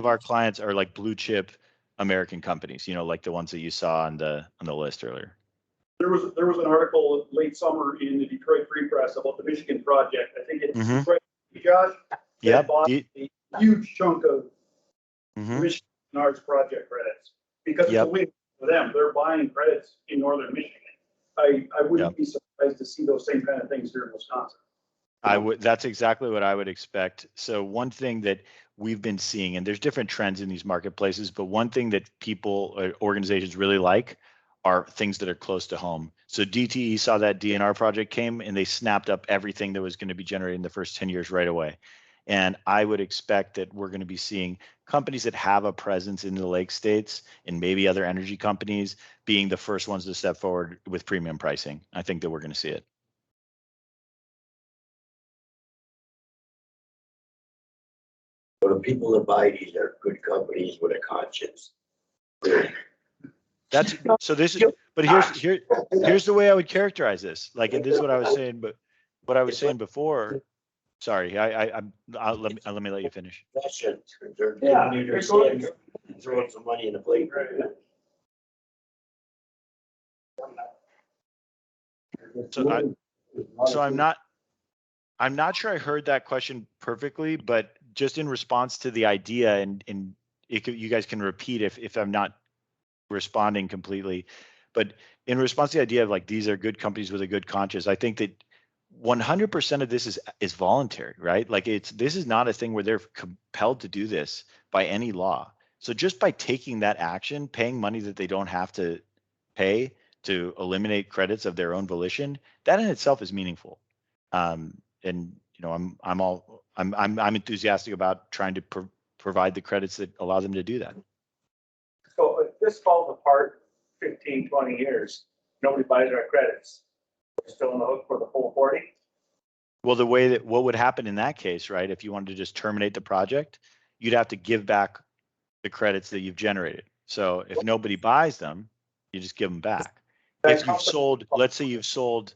our clients are like blue chip American companies, like the ones that you saw on the list earlier. There was an article late summer in the Detroit Free Press about the Michigan project. I think it's Detroit, Josh. Yep. Bought a huge chunk of Mm-hmm. Michigan Arts project credits because it's a win for them. They're buying credits in northern Michigan. I wouldn't be surprised to see those same kind of things here in Wisconsin. That's exactly what I would expect. So one thing that we've been seeing, and there's different trends in these marketplaces, but one thing that people or organizations really like are things that are close to home. So DTE saw that DNR project came and they snapped up everything that was going to be generated in the first 10 years right away. And I would expect that we're going to be seeing companies that have a presence in the lake states and maybe other energy companies being the first ones to step forward with premium pricing. I think that we're going to see it. So the people that buy these are good companies with a conscience. That's so this is, but here's the way I would characterize this. Like, and this is what I was saying, but what I was saying before. Sorry, let me let you finish. Question, they're Yeah, giving you their it's going- stake, throwing some money in the plate. So I'm not sure I heard that question perfectly, but just in response to the idea, and you guys can repeat if I'm not responding completely, but in response to the idea of like, these are good companies with a good conscience, I think that 100% of this is voluntary, right? Like this is not a thing where they're compelled to do this by any law. So just by taking that action, paying money that they don't have to pay to eliminate credits of their own volition, that in itself is meaningful. And you know, I'm enthusiastic about trying to provide the credits that allow them to do that. So if this falls apart 15, 20 years, nobody buys our credits. We're still on the hook for the full 40. Well, the way that what would happen in that case, right? If you wanted to just terminate the project, you'd have to give back the credits that you've generated. So if nobody buys them, you just give them back. If you've sold, let's say you've sold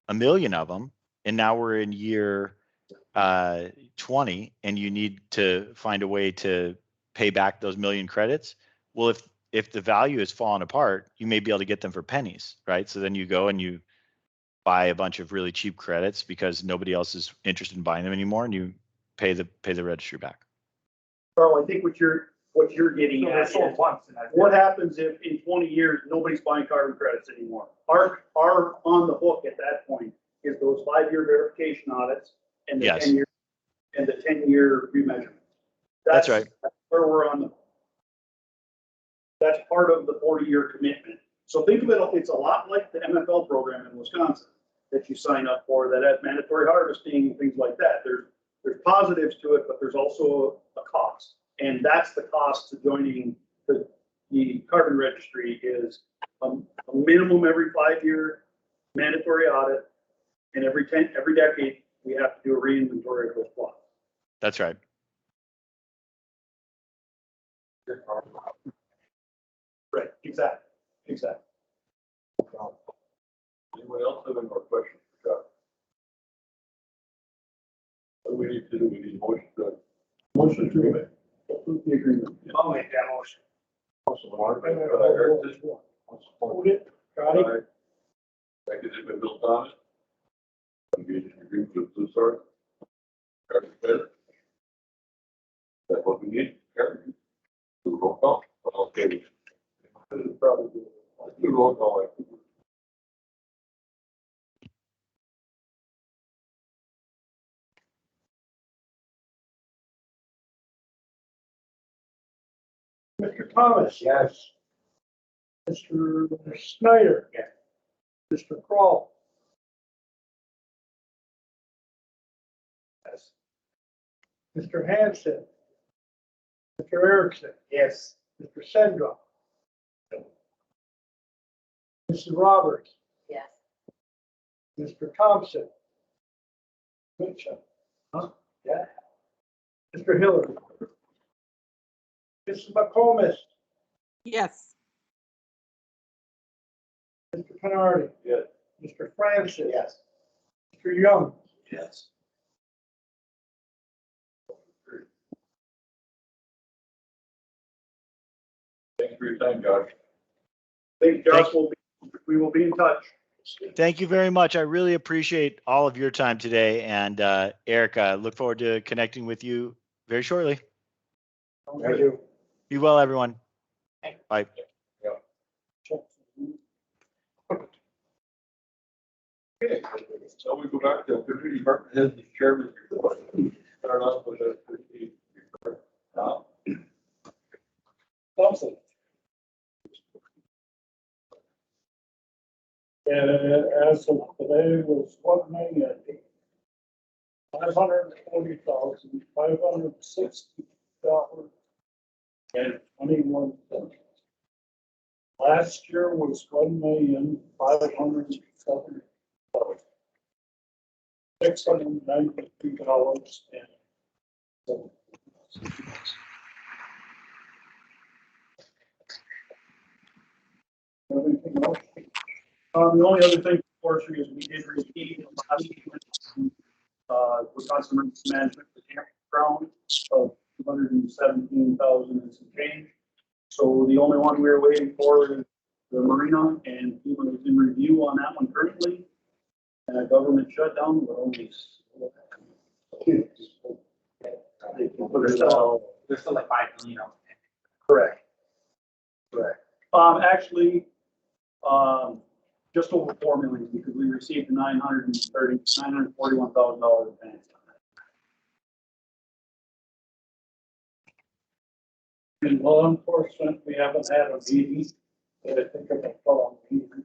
1 million of them, and now we're in year 20, and you need to find a way to pay back those 1 million credits. Well, if the value has fallen apart, you may be able to get them for pennies, right? So then you go and you buy a bunch of really cheap credits because nobody else is interested in buying them anymore, and you pay the registry back. Carl, I think what you're getting So they're at sold is, once and that's what it. happens if in 20 years, nobody's buying carbon credits anymore? Our on the hook at that point is those 5-year verification audits and the Yes. 10-year remeasurement. That's right. That's where we're on that's part of the 40-year commitment. So think of it, it's a lot like the MFL program in Wisconsin that you sign up for that has mandatory harvesting and things like that. There's positives to it, but there's also a cost. And that's the cost to joining the carbon registry is a minimum every 5-year mandatory audit. And every decade, we have to do a re-inventory of those plots. That's right. Right, exactly. Anyone else have any more questions for Chuck? What do we need to do? We need motion to Approve the agreement. I'll make that motion. Eric, this one. Hold it. Got it. Seconded by Bill Thomas. Engaged in agreement with Blue Star. Eric, better. That's what we need, Eric. Do roll call. Okay. Probably do roll call. Mr. Thomas? Yes. Mr. Snyder? Yes. Mr. Kroll? Yes. Mr. Hanson? Mr. Erickson? Yes. Mr. Sendra? Mrs. Roberts? Yes. Mr. Thompson? Mitchell? Huh? Yeah. Mr. Hillary? Mrs. McComas? Yes. Mr. Penardi? Yes. Mr. Francis? Yes. Mr. Young? Yes. Thanks for your time, Josh. Thank you, Josh. We will be in touch. Thank you very much. I really appreciate all of your time today. And Erica, look forward to connecting with you very shortly. Thank you. Be well, everyone. Bye. Okay, so we go back to community department heads and chairman report. Start off with a community report. Now, Thompson. As of today was 1 million $540,560.21. Last year was $1,507,693. Everything else? The only other thing, fortunately, is we did receive last week, Wisconsin Emergency Management for campground of 217,000 and some change. So the only one we're waiting for is the marina, and FEMA is in review on that one currently. And a government shutdown, but only. There's still like 5 million out there. Correct. Correct. Actually, just over 4 million, because we received $941,000 advance. In law enforcement, we haven't had a meeting, but I think it's a full meeting.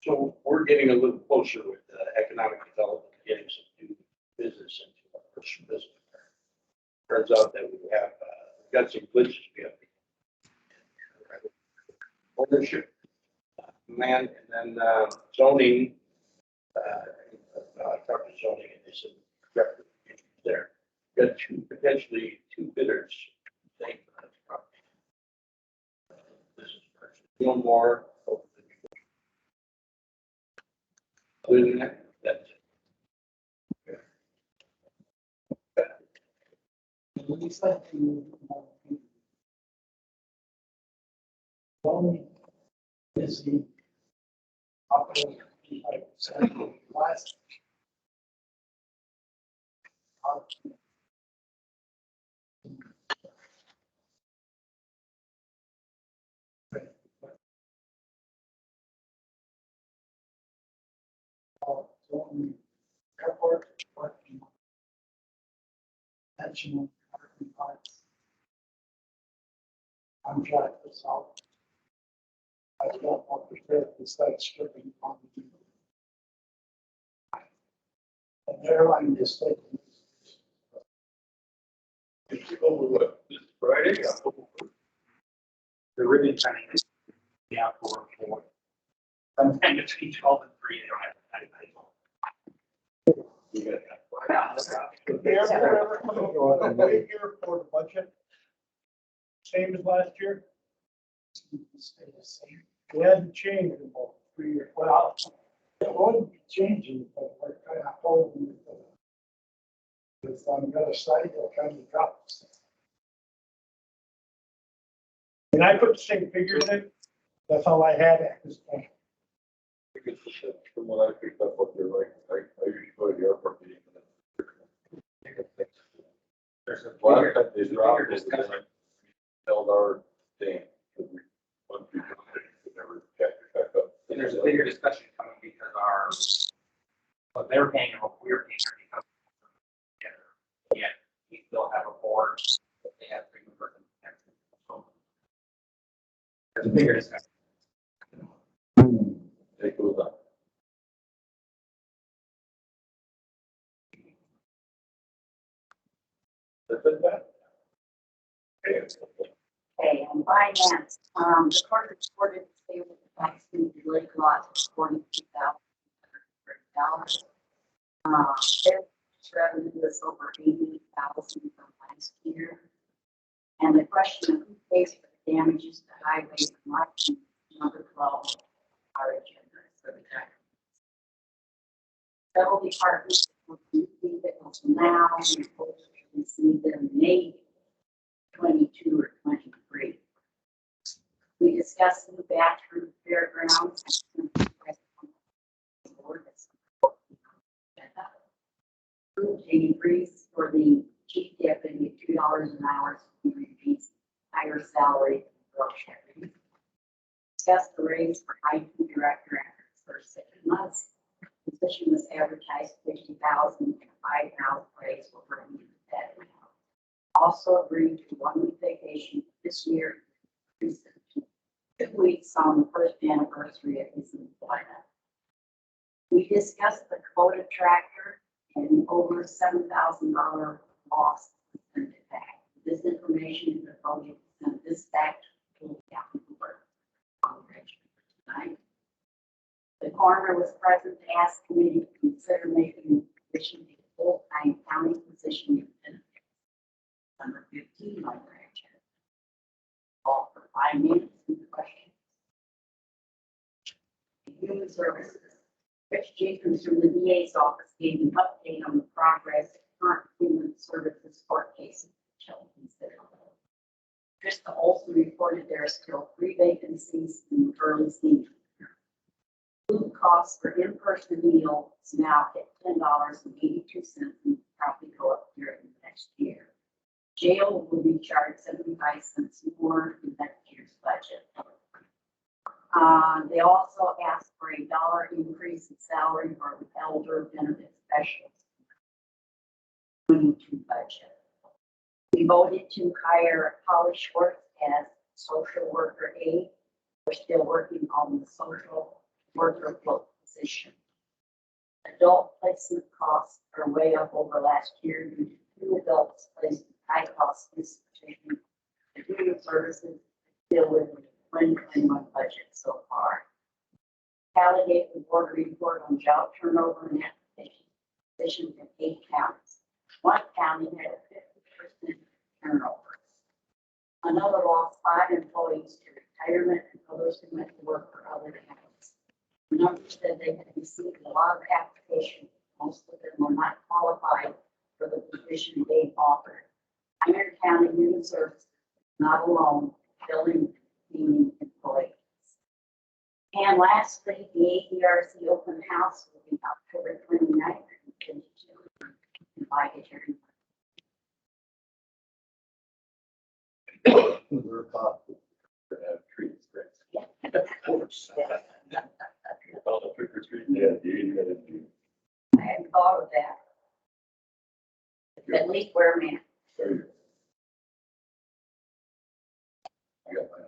So we're getting a little closer with economic development, getting some new business into our personal business. Turns out that we have, we've got some glitches we have. Ownership, land, and then zoning. I talked to zoning and they said, there. Got potentially two bidders. Saying for that property. This is one more. Other than that, that's it. Only is the operating last. Airport, parking, national parking lots. Contract this out. I don't want to prepare to start stripping on the. An airline is taking. Did you go with what, this Friday? They're really trying to get the outdoor for. Sometime between 12 and 3, they don't have that. You got The airport ever come away here for the budget? Same as last year? We hadn't changed in about 3 years. Well, it wouldn't be changing, but we're kind of holding it. It's on the other side, they're trying to drop this. And I put the same figures in, that's all I had at this point. From what I picked up, what they're like, I usually go to the airport meeting. There's a Last bigger, time they there's a dropped bigger it, discussion. held our thing. Once we dropped it, we never checked it back up. And there's a bigger discussion coming because what they're paying and what we're paying are because yeah, we still have a board, but they have to convert them. So there's a bigger discussion. It goes up. That's it, that? Okay, on finance, the court reported stable tax due to lake lots of $42,000. Their revenue was over 80,000 from last year. And the question of who pays for the damages to highways and marking number 12 our agenda for the tax. Several departments will vehicles now and hopes to receive them May 22 or 23. We discussed the bathroom fairgrounds and approved an increase for the chief deputy of $2 an hour to reduce higher salary for deputies. Discussed the raise for IT director after its first 6 months. The position was advertised 50,000 and 5,000 raise will bring that amount. Also agreed to 1 week vacation this year, 2 weeks on the first anniversary of his employment. We discussed the Kubota tractor and over $7,000 loss in the back. This information is about to send this back to the county board on tonight. The coroner was present to ask committee to consider making the position a full-time county position in benefits. Number 15 on the agenda. Call for 5 minutes and questions. Human Services. Rich Jenkins from the DA's office gave an update on the progress of current human services court cases. Krista Olson reported there are still 3 vacancies in the early season. Food costs for in-person meals now at $10.82 and probably go up during the next year. Jail will be charged 75 cents more in next year's budget. They also asked for a $1 increase in salary for the elder benefit specialists. 22 budget. We voted to hire Holly Schwartz as social worker aide. We're still working on the social worker position. Adult placement costs are way up over last year due to 2 adults placed in high cost institutions. The human services deal with the 2021 budget so far. Cali gave the board a report on job turnover and application positions in 8 counties. 1 county had a 50% turnover. Another lost 5 employees to retirement and others who went to work for other counties. The numbers said they had received a lot of applications. Most of them were not qualified for the position they offered. Iron County Human Services is not alone, filling the employees. And lastly, the ADRC open house will be October 29th and 22. Invited your We're about to have trees, right? Yeah. Of course. Well, the trick or treat, yeah, you gotta do. I hadn't thought of that. At least wear a mask. There you go. I got my.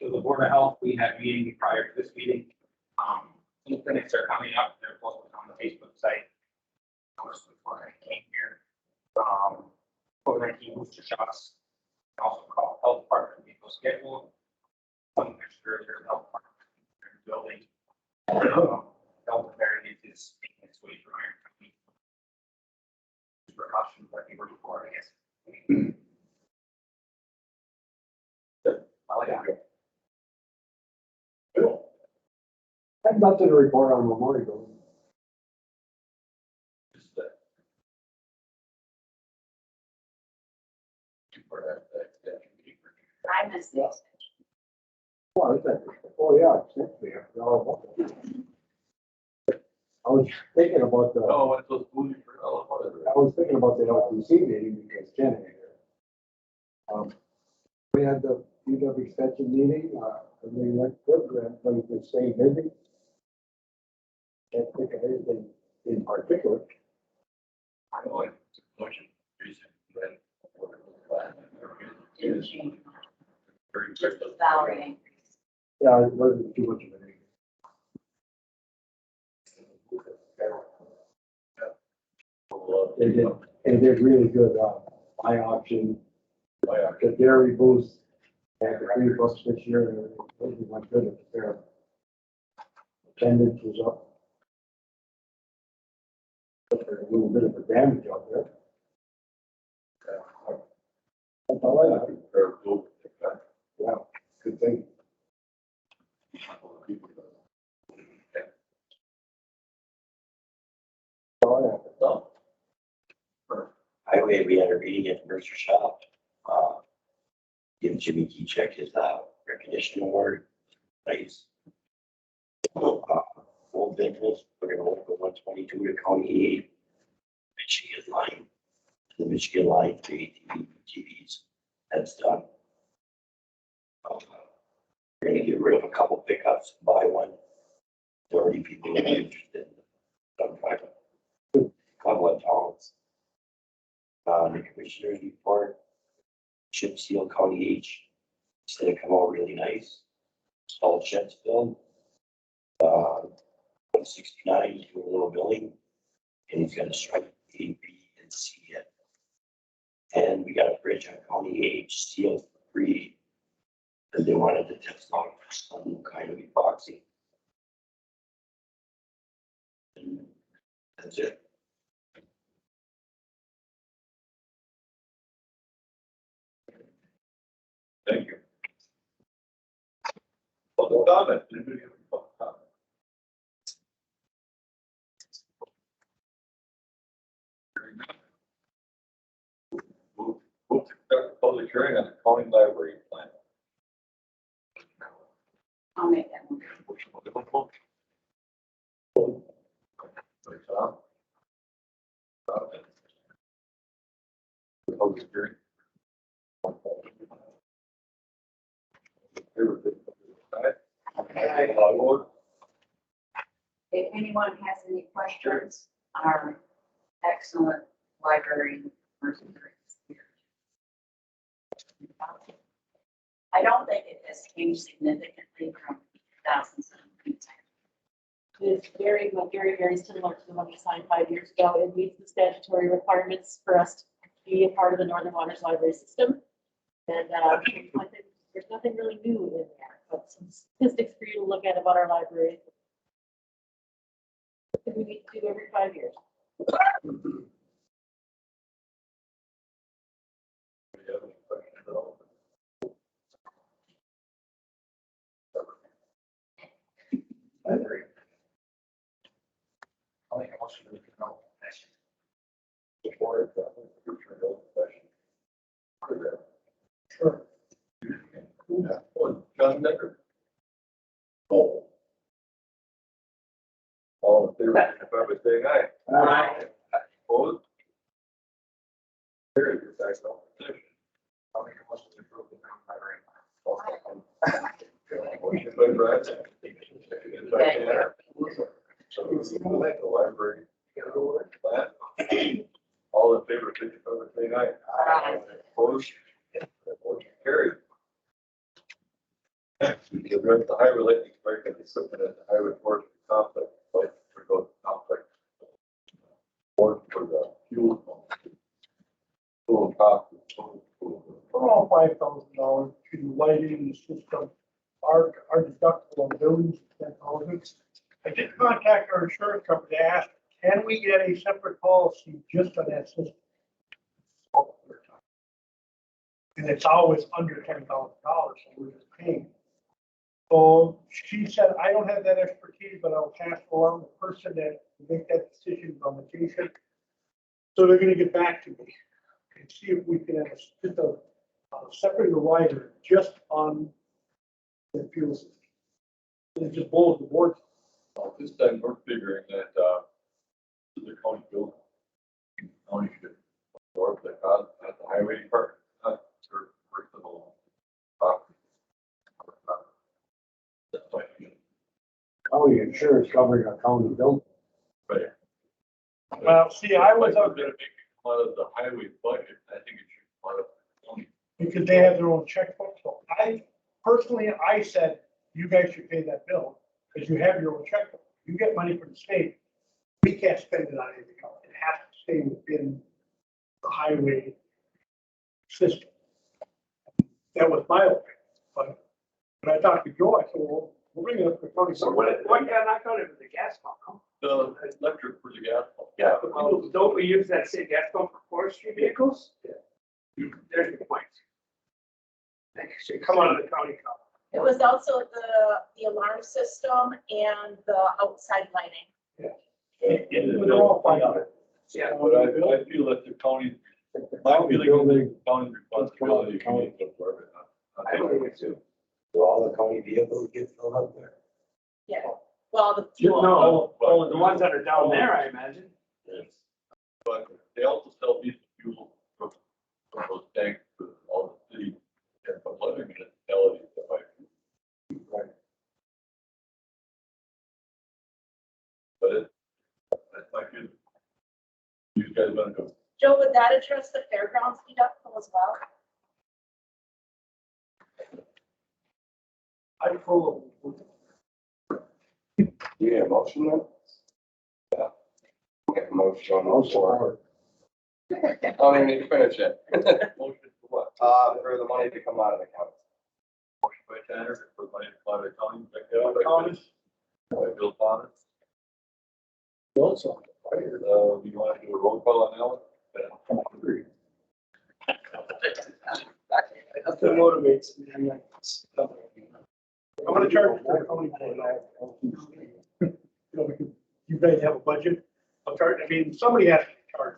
So the Board of Health, we had a meeting prior to this meeting. Some clinics are coming up, they're posted on the Facebook site. Noticed before I came here. COVID-19 booster shots, also called health department, people scheduled. Some extra, there's health department in the building. Delta variant is making its way through Iron County. Precautions like we were before, I guess. I like it. Bill. I have nothing to report on Memorial. Just that. For that meeting. I missed this. Oh, yeah, it's next year. I was thinking about the, Oh, what's those movies for, oh, whatever. I was thinking about the LTC meeting because Jen ain't here. We had the UW extension meeting, and we went good, everybody was staying busy. Can't think of anything in particular. I know it's a bunch of reasons, but. Didn't change much. Very Just the salary increase. Yeah, it wasn't too much of anything. They did really good, buy option, the dairy boost, had the $3 this year, and it really went good at the fair. Attendance was up. There's a little bit of a damage out there. That's all I have. Yeah, good thing. All I have. Highway, we had a meeting at Mercer Shop. Give Jimmy Keycheck his, recognition award. Nice. Full business, we're gonna work with 122 to County 8. Michigan line, the Michigan line, 3 TVs. That's done. We're gonna get rid of a couple pickups, buy one. 30 people are interested. Done private. Couple of towns. The commissioner's report. chip seal County H. Said it come out really nice. All sheds filled. 169, do a little billing. And he's gonna strike A, B, and C yet. And we got a bridge on County H seal for free. And they wanted to test out for some kind of epoxy. And that's it. Thank you. Public comment. Anybody have any public comment? Hearing none. Move to conduct a public hearing on the county library plan. I'll make that one. Motion by Liverpool. By Tom. Public hearing. If anyone has any questions, our excellent library person is here. I don't think it has changed significantly from 2017. It's very similar to the one we signed 5 years ago. It meets the statutory requirements for us to be a part of the Northern Waters Library System. And I think there's nothing really new in there, but some statistics for you to look at about our library. That we need to do every 5 years. I agree. I'll make a motion to control. Before sure. John Decker. Oh. All in favor, signify by saying aye. Aye. Opposed? Carried, you're back on position. I'll make a motion to approve the Motion by Brad. Seconded by Tanner. So we'll let the library plan. All in favor, signify by saying aye. Aye. Opposed? Motion carried. Next, we can rent the highway lightning strike and equipment at the highway forestry complex, like for those complex. Or for the fuel. Fuel cost. Around $5,000 to lighting the system. Our deductible on buildings, $10,000. I did contact our insurance company, asked, can we get a separate policy just on that system? And it's always under $10,000, so we're just paying. So she said, I don't have that expertise, but I'll pass along the person that will make that decision on vacation. So they're gonna get back to me and see if we can have just a separate rider just on the fuel system. It just blows the board. This time we're figuring that, the county building. County should absorb the cost at the highway department, not their personal property. That's why you. County insurance covering a county building. Right. Well, see, I was Like, up we're gonna make it come out of the highway budget, I think it should come out of the county. because they have their own checkbook. So I said, you guys should pay that bill because you have your own checkbook. You get money from the state. We can't spend it on anything else. It has to stay within the highway system. That was my opinion. But when I talked to Joe, I said, well, we'll bring it up to the county. So what got knocked out of the gas pump? Huh? The electric for the gas pump. Yeah, but don't we use that same gas pump for forestry vehicles? Yeah. There's the point. Thank you. So come on to the county. It was also the alarm system and the outside lighting. We're all fine on it. Yeah. But I feel that the county, my feeling is the county responsibility. County to absorb it, not I believe it too. Do all the county vehicles get filled up there? Yeah. Well, the fuel. No, oh, the ones that are down there, I imagine. Yes. But they also sell diesel fuel from those tanks to all the city and from other municipalities that might. Right. But that's my feeling. You guys want to go? Joe, would that address the fairgrounds deductible as well? I full of. You need a motion then? Yeah. Get a motion on those four. I don't even need to finish it. Motion for what? For the money to come out of the county. Motion by Tanner, for money to come out of the county. Second by Thomas. Bill Thomas. Bill's on fire. You want to do a roll call on that one? That's what motivates me. I'm like, I'm gonna charge the county for that. You guys have a budget? I'll charge, I mean, somebody has to charge.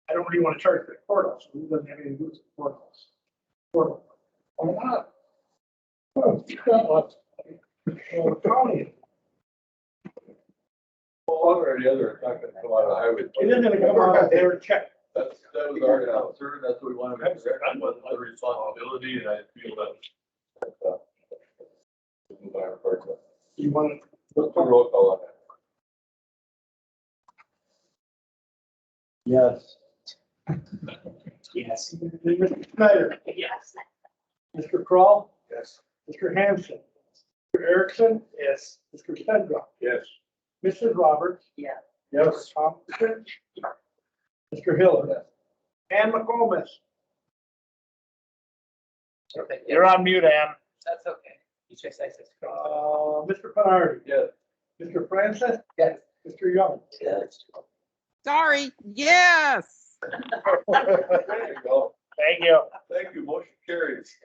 I don't really want to charge the courthouse, so it doesn't have anything to do with the courthouse. Courthouse. Why not? Well, you got lots. Well, the county, Well, one or the other, it's not gonna come out of the highway. it isn't gonna come out of their check. That was already answered, that's what we wanted to correct, was the responsibility, and I feel that. You want to. Let's do a roll call on that. Yes. Yes. Mr. Snyder, Yes. Mr. Crawl, Yes. Mr. Hanson, Mr. Erickson. Yes. Mr. Sendra, Yes. Mrs. Roberts. Yeah. Yes. Thompson. Mr. Hill. Ann McComas. You're on mute, Ann. That's okay. Mr. Penardi. Yes. Mr. Francis. Yes. Mr. Young. Yes. Sorry, yes. There you go. Thank you. Thank you, motion carries.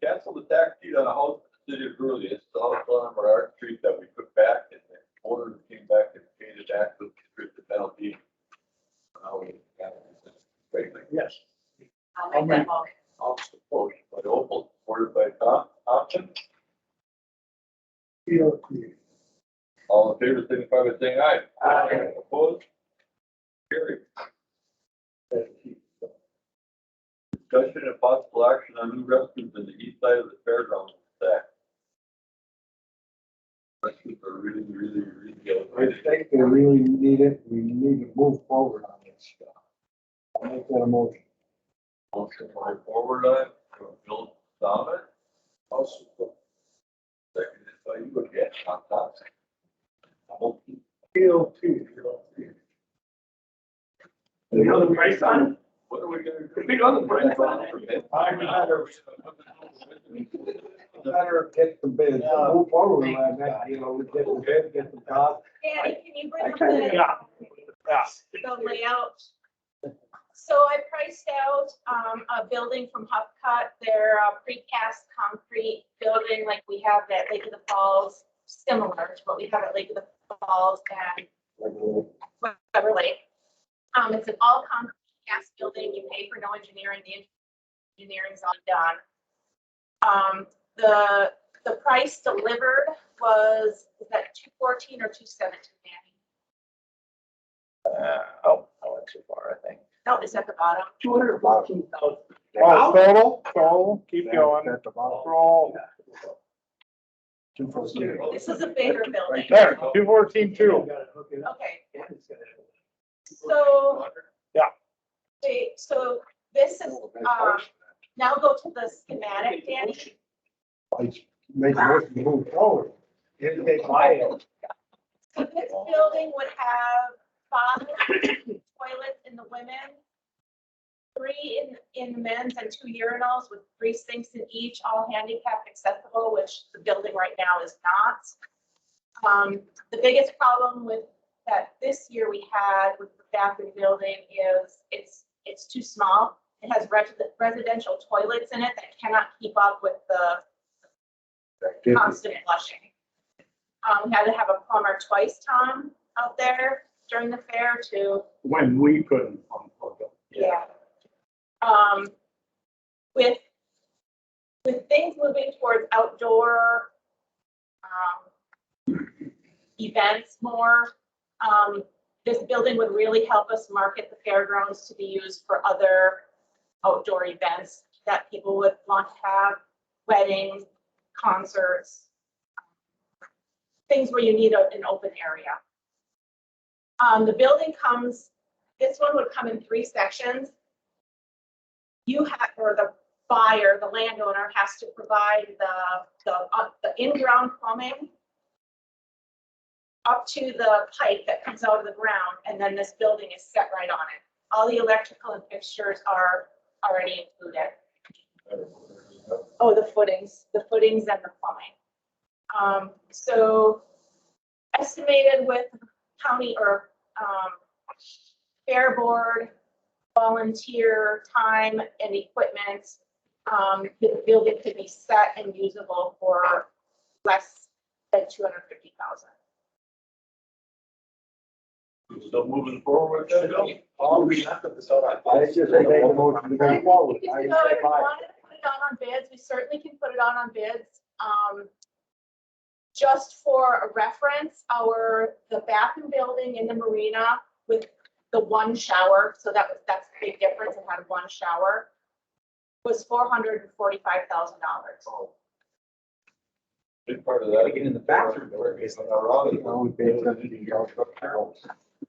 Cancel the tax deed on a house in the city of Gurley. It's the house on Bernard Street that we took back, and the owner came back and paid it back with the penalty. Now we got it. Yes. I'll make that motion. I'll support by Opal, supported by Thompson. All in favor, signify by saying aye. Aye. Opposed? Carried. Discussion and possible action on new restrooms in the east side of the fairgrounds stack. Restrooms are really, I think they really need it. We need to move forward on this stuff. I'll make that a motion. Motion going forward on, from Bill Thomas. Also. Seconded by you again, Tom Thompson. PL2. You know the price on it? What are we gonna do? We know the price on it. Better get the bids, move forward on that, you know, we get the bid, get the cost. Danny, can you bring up Yeah. the layout? So I priced out, a building from Huff Cut, their precast concrete building like we have at Lake of the Falls, similar to what we have at Lake of the Falls and Weber Lake. It's an all concrete cast building. You pay for no engineering. The engineering's all done. The price delivered was, is that 214 or 217, Danny? I went too far, I think. No, it's at the bottom. 214,000. Oh, total, keep going. At the bottom. Roll. This is a bigger building. There, 214,2. Okay. So. Yeah. So this is, now go to the schematic, Danny. Make it move forward. Didn't they buy it? So this building would have 5 toilets in the women, 3 in the men's, and 2 urinals with 3 sinks in each, all handicap accessible, which the building right now is not. The biggest problem with that this year we had with the bathroom building is it's too small. It has residential toilets in it that cannot keep up with the constant flushing. We had to have a plumber twice, Tom, out there during the fair to. When we couldn't unplug it. Yeah. With things moving towards outdoor events more, this building would really help us market the fairgrounds to be used for other outdoor events that people would want to have, weddings, concerts, things where you need an open area. The building comes, this one would come in 3 sections. You have, or buyer, the landowner, has to provide the in-ground plumbing up to the pipe that comes out of the ground, and then this building is set right on it. All the electrical and fixtures are already included. Oh, the footings and the plumbing. So estimated with county or fair board, volunteer time and equipment, the building could be set and usable for less than $250,000. Still moving forward with that, Bill? We have to decide on. I just say make a motion to go forward. You I know, if say you bye. wanted to put it on bids, we certainly can put it on bids. Just for a reference, the bathroom building in the marina with the one shower, so that's the big difference, it had one shower, was $445,000. Big part of that. Get in the bathroom. Is on our audit.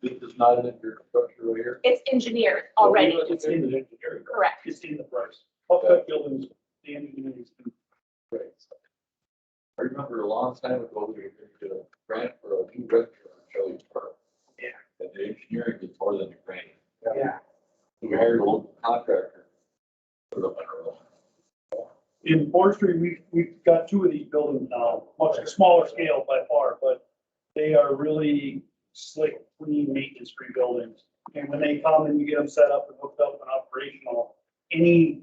This is not an infrastructure right here. It's engineered already, It's in the engineering. correct. It's in the price. Upcut buildings, the engineering is Right. I remember a long time ago, we did a grant for a new restaurant in Shelley's Park. Yeah. And the engineering did more than the grant. Yeah. So we hired a local contractor. Put up on our own. In forestry, we've got two of these buildings now, much smaller scale by far, but they are really slick, clean, maintenance-free buildings. And when they come and you get them set up and hooked up and operational, any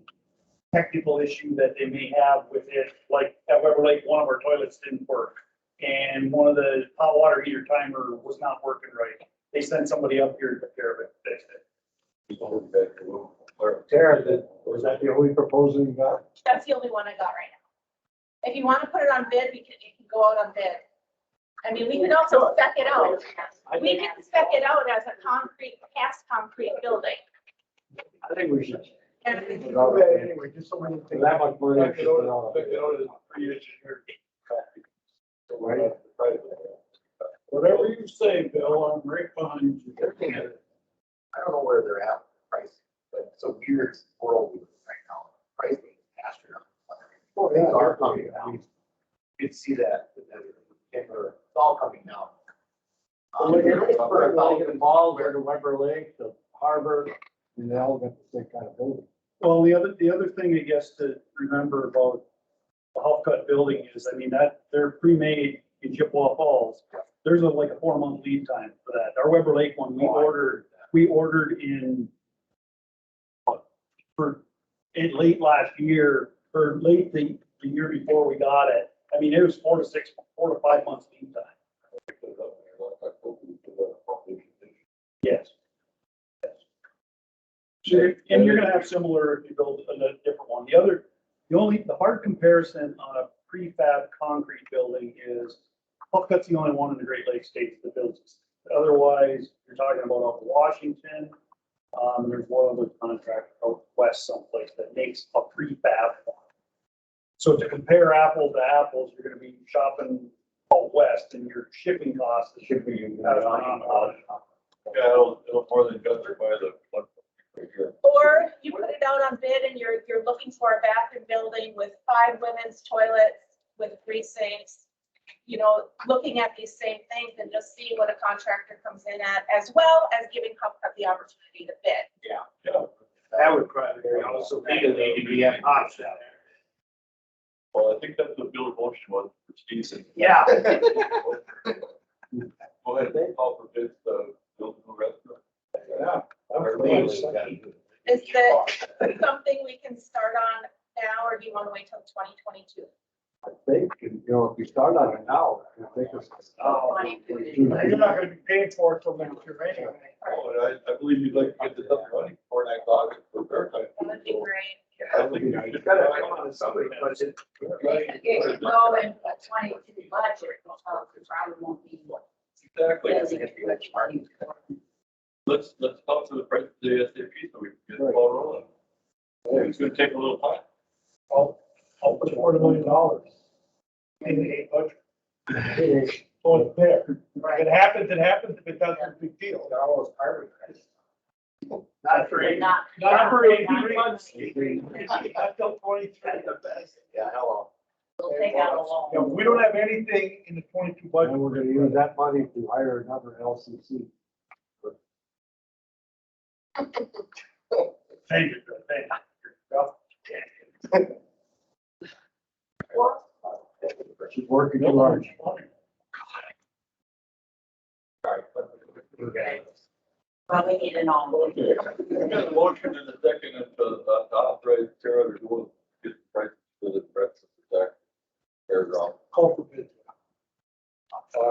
technical issue that they may have with it, like at Weber Lake, one of our toilets didn't work. And one of the hot water heater timer was not working right. They sent somebody up here to take care of it, fix it. Tara, was that the only proposal you got? That's the only one I got right now. If you want to put it on bid, it can go out on bid. I mean, we can also spec it out. We can spec it out as a cast concrete building. I think we should. And Anyway, just so we can. That much money. Back it out, back it out as pre-engineered. Whatever you say, Bill, I'm right behind you. I don't know where they're at with pricing, but it's a weird world right now. Pricing is astronomical. Oh, Things yeah. are coming down. You can see that, it's all coming down. Like Falls or the Weber Lake, the harbor, and they all got the same kind of building. Well, the other thing, I guess, to remember about the Huffcut building is, I mean, that they're pre-made in Chippewa Falls. There's like a 4-month lead time for that. Our Weber Lake one, we ordered in late last year, or late the year before we got it. I mean, it was 4 to 5 months lead time. Yes. So, and you're gonna have similar if you build a different one. The hard comparison on a prefab concrete building is Huffcut's the only one in the Great Lakes states that builds this. Otherwise, you're talking about up in Washington. There's one other contractor out west someplace that makes a prefab one. So to compare apples to apples, you're gonna be shopping out west and your shipping costs should be. Yeah, it'll more than justify the. Right here. Or you put it out on bid and you're looking for a bathroom building with 5 women's toilets with 3 sinks. You know, looking at these same things and just seeing what a contractor comes in at, as well as giving Huffcut the opportunity to bid. Yeah. That would probably, also legally, we have options. Well, I think that's the Bill motion was for Steve. Yeah. Go ahead, call for bids, build a new restaurant. Yeah. Is that something we can start on now, or do you want to wait till 2022? I think, you know, if we start on it now, it'll take us. You're not gonna be paying for it till next year anyway. Oh, I believe you'd like to get this up and running before next August for fair time. That would be great. I think you should. It's gotta come out of somebody's budget. It could go in a 22 budget, because it probably won't be. Exactly. Much money. Let's talk to the president of the ASAP so we can get the ball rolling. Yeah, it's gonna take a little time. I'll put $40 million in the budget. So it's there. If it happens, it happens. If it doesn't, it's a big deal. They're almost carbon credits. Not for eight, Not. not for 18 not- months. Not till 23. That's the best. Yeah, hello. We'll take out a loan. Yeah, we don't have anything in the 22 budget. And we're gonna use that money to hire another LCC. Thank you, thank you. She's working too hard. Well, we need an all. Okay. We got a motion in a second to authorize Tara to go get the prices for the breakfast attack. Fairground. Call for bid.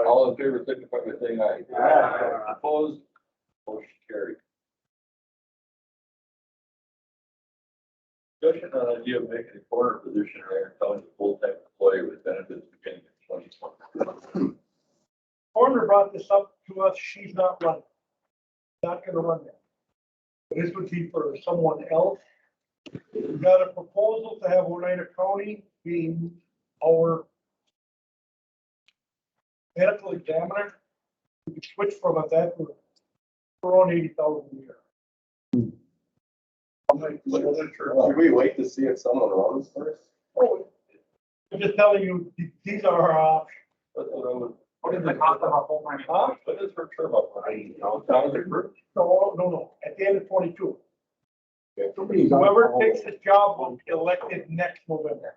All in favor, signify by saying aye. Aye. Opposed? Motion carried. Discussion on idea of making a corner position in Iron County a full-time employee with benefits beginning in 2020. Coroner brought this up to us, she's not running. Not gonna run that. This would be for someone else. We got a proposal to have Oneida County being our medical examiner. We could switch from that to around 80,000 a year. I'm like, Should we wait to see if someone runs first? oh, I'm just telling you, these are our options. That's what I would. What is the cost of a full-time employee? What is her term up? Sounds like her. No, at the end of 22. Somebody's on Whoever call. takes this job will be elected next November.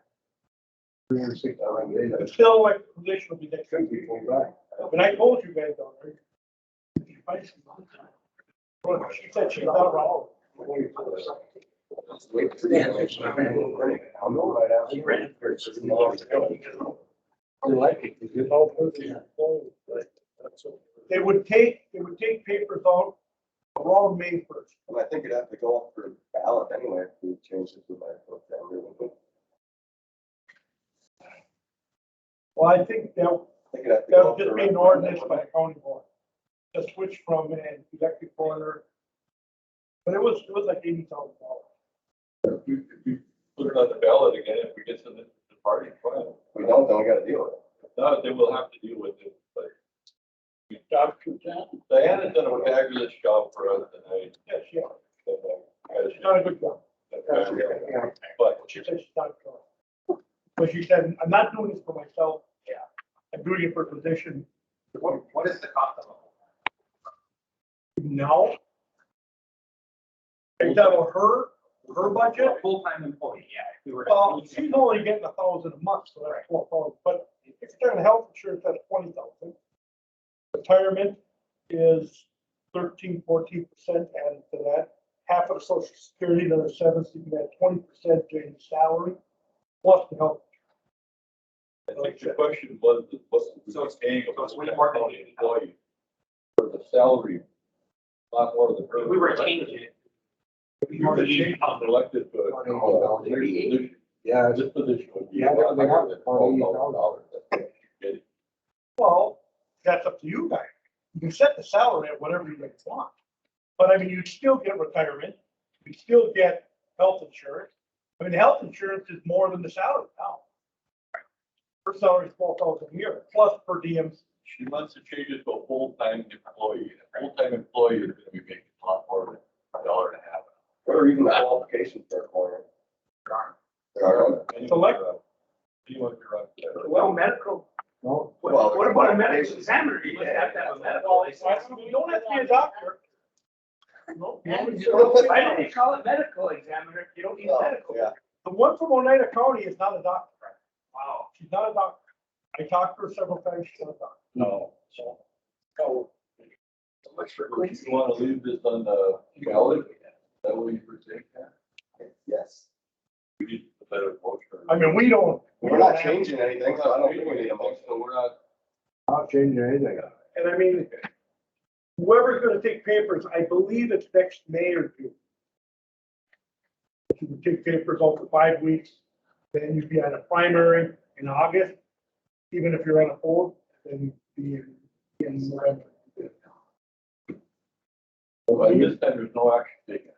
369 days. But still, like, the position will be next. Could be full back. But I told you guys already. Well, she said she's not wrong. Wait for the election. I'll know right after. He ran for it. I like it, because it's all personal. They would take papers out around May 1st. And I think it'd have to go up for ballot anyway if we change it to my family. Well, I think that It'd have to that go would up just for be an ordinance by the county board. To switch from an elected coroner. But it was like $80,000. If you put it on the ballot again, if we get to the party, fine. If we don't, then we gotta deal with it. If not, then we'll have to deal with it, but. Dr. Diana's done a fabulous job for us tonight. Yes, yeah. And, She's done a good job. But She said she's not sure. But she said, I'm not doing this for myself. Yeah. I'm doing it for a position. What is the cost of Now. Is that her budget? a full-time employee? Yeah. If we were to Well, use she's only getting 1,000 a month, so that's 12,000, but if you're getting health insurance, that's 20,000. Retirement is 13, 14% added to that. Half of the social security, another 7, so you can add 20% to your salary, plus the health. I think the question was, what's the paying of a county employee for the salary? A lot more than her. If we were to change it. If you were to change it, elected to a position, Yeah, this position would be. Yeah, a lot they higher have than $28,000. $12,000. Well, that's up to you guys. You can set the salary at whatever you guys want. But I mean, you still get retirement, you still get health insurance. I mean, health insurance is more than the salary now. Her salary is 12,000 a year, plus per diems. She wants to change it to a full-time employee. A full-time employee is gonna be making a lot more than $1.50. What are even the qualifications for a coroner? There are. Select. Anyone can run for that. Well, medical. no, Well, What about a medical examiner? You must have to have a medical license. You don't have to be a doctor. No, you don't- you Why don't- Why don't they call it medical examiner if you don't need Oh, medical? yeah. The one from Oneida County is not a doctor. Wow. She's not a doctor. I talked to her several times, she's not a doctor. No. So, Much for Would you want to leave this on the ballot? That way you present that? Yes. We need a better motion. I mean, we don't. We're not changing anything, so I don't think we need a motion. So we're not. not changing anything. And I mean, whoever's gonna take papers, I believe it's next May or June. If you would take papers out for 5 weeks, then you'd be on a primary in August. Even if you're on a hold, then you'd be in November. Well, by this time, there's no action taken.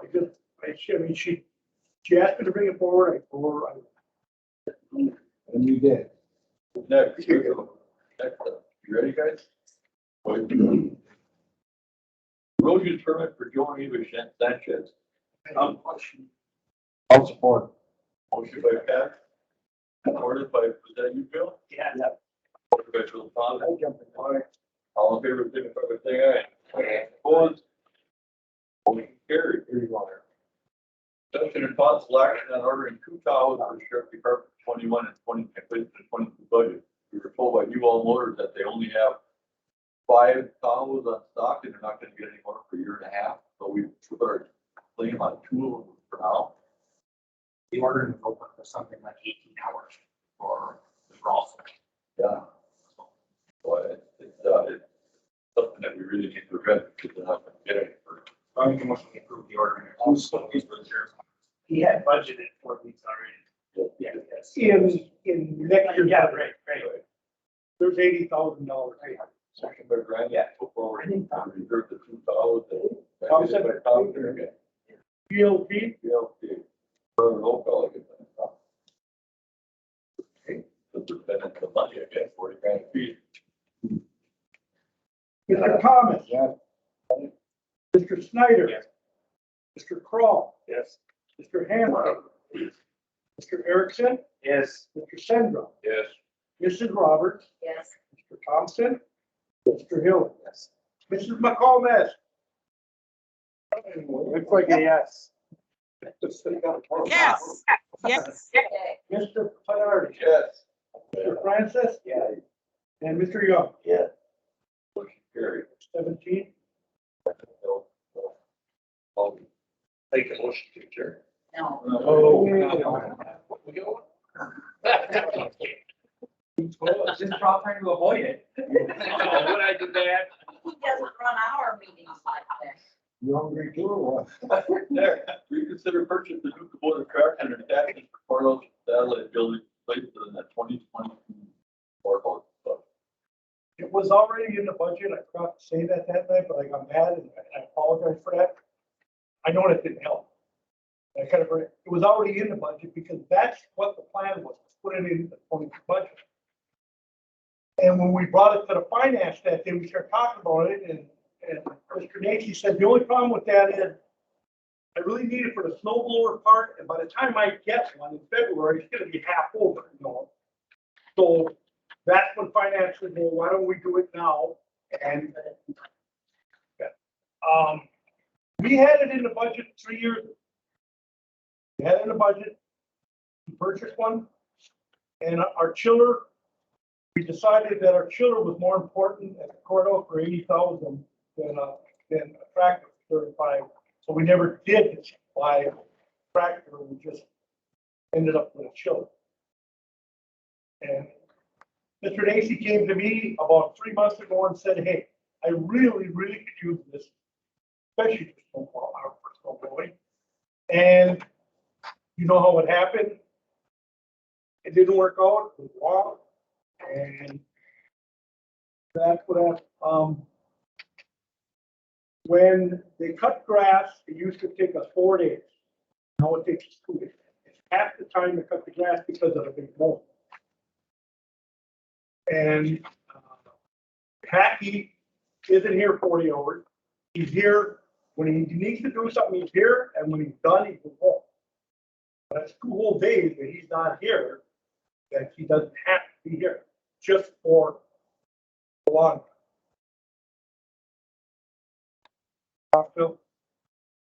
I mean, she asked me to bring it forward, I told her, And you did. Next, you ready, guys? Road road use permit for Joe Eva Sanchez. I'll support. Motion by Pat. Supported by, was that you, Bill? Yeah. Supported by Bill Thomas. I'll jump in. Aye. All in favor, signify by saying aye. Opposed? Motion carried. Here you are. Discussion and possible action on ordering 2 towers for Sheriff Department 21 and 22 budget. We were told by U-Haul Motors that they only have 5 towers on stock and they're not gonna get any more for a year and a half. So we put our claim on 2 of them for now. The order is open for something like 18 hours for the cross. Yeah. But it's something that we really need to address because they're not gonna get it for. I make a motion to approve the order. Also, these were the sheriff's. He had budgeted for these already. Yeah, yes. In next year. Yeah, right. There's $80,000. Second by Grant. Yeah. Put forward, reserve the 2 towers. Thompson. Thompson. GLP, PLC. Further roll call again. Okay, so we're spending the money, I guess, $40,000 feet. Mr. Thomas. Yes. Mr. Snyder. Yes. Mr. Crawl. Yes. Mr. Hammer. Mr. Erickson. Yes. Mr. Sendra. Yes. Mrs. Roberts. Yes. Mr. Thompson. Mr. Hill. Yes. Mrs. McComas. Looks like a yes. Yes, yes. Okay. Mr. Fennerty. Yes. Mr. Francis. Yeah. And Mr. Young. Yeah. Motion carried. 17. Make a motion to adjourn. No. Oh. We go. Just trying to avoid it. When I did that. He doesn't run our meetings like that. You hungry too or what? There, reconsider purchase the new Kubota tractor and attachments for courthouse satellite building placed in the 2022 courthouse budget. It was already in the budget. I forgot to say that night, but I got mad and I apologize for that. I know that didn't help. I kind of, it was already in the budget because that's what the plan was, put it in the 22 budget. And when we brought it to the finance that day, we started talking about it and Mr. Nancy said, the only problem with that is I really need it for the snow blower part. And by the time I get one in February, it's gonna be half over, you know? So that's when finance said, well, why don't we do it now? And we had it in the budget 3 years. We had it in the budget. We purchased one. And our chiller, we decided that our chiller was more important at the courthouse for 80,000 than a tractor for 35. So we never did buy a tractor. We just ended up with a chiller. And Mr. Nancy came to me about 3 months ago and said, hey, I really could use this, especially for snow blowing. And you know how it happened? It didn't work out, it was wrong. And that's what happened. When they cut grass, it used to take us 4 days. Now it takes us 2 days. It's half the time to cut the grass because of the big mold. And Hacky isn't here 40 hours. He's here when he needs to do something, he's here, and when he's done, he goes home. That's 2 whole days that he's not here, that he doesn't have to be here, just for the long. Phil?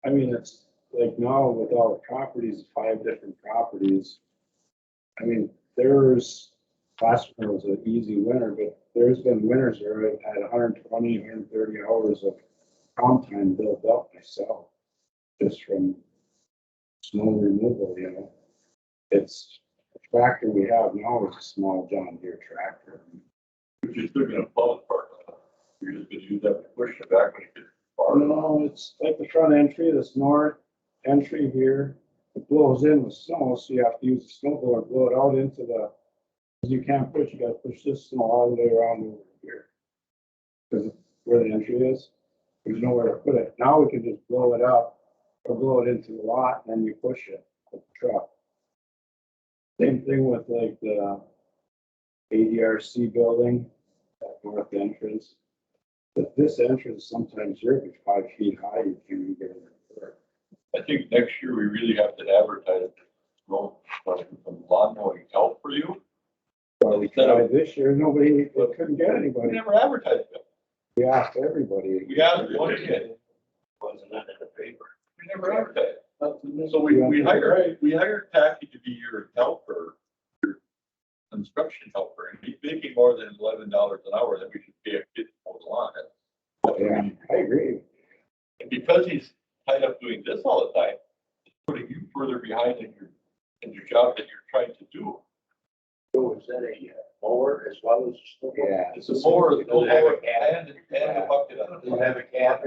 I mean, it's like now with all the properties, 5 different properties. I mean, there's, last winter was an easy winter, but there's been winters where I've had 120, 130 hours of comp time built up myself, just from snow removal, you know. It's, the tractor we have now is a small John Deere tractor. Which is still gonna fall apart. You're just gonna use that to push it back when it gets far. No, it's like the front entry, this north entry here, it blows in with snow, so you have to use the snow blower, blow it out into the, because you can't push, you gotta push this snow all the way around over here. Because where the entry is, there's nowhere to put it. Now we can just blow it up or blow it into the lot and then you push it with the truck. Same thing with like the ADRC building, that north entrance. But this entrance, sometimes you're 5 feet high, you can't even get in there. I think next year we really have to advertise it. From lawn mowing help for you. Well, we tried this year, nobody, we couldn't get We anybody. never advertised it. We asked everybody. We asked one kid. Wasn't that in the paper? We never advertised. So we hired Tacky to be your helper, your construction helper, and he's making more than $11 an hour that we should pay a kid to mow the lawn. Yeah, I agree. And because he's tied up doing this all the time, it's putting you further behind in your job that you're trying to do. So is that a mower as well as? Yeah. It's a mower, Does it have a cab? and the bucket on Does it it. have a cab?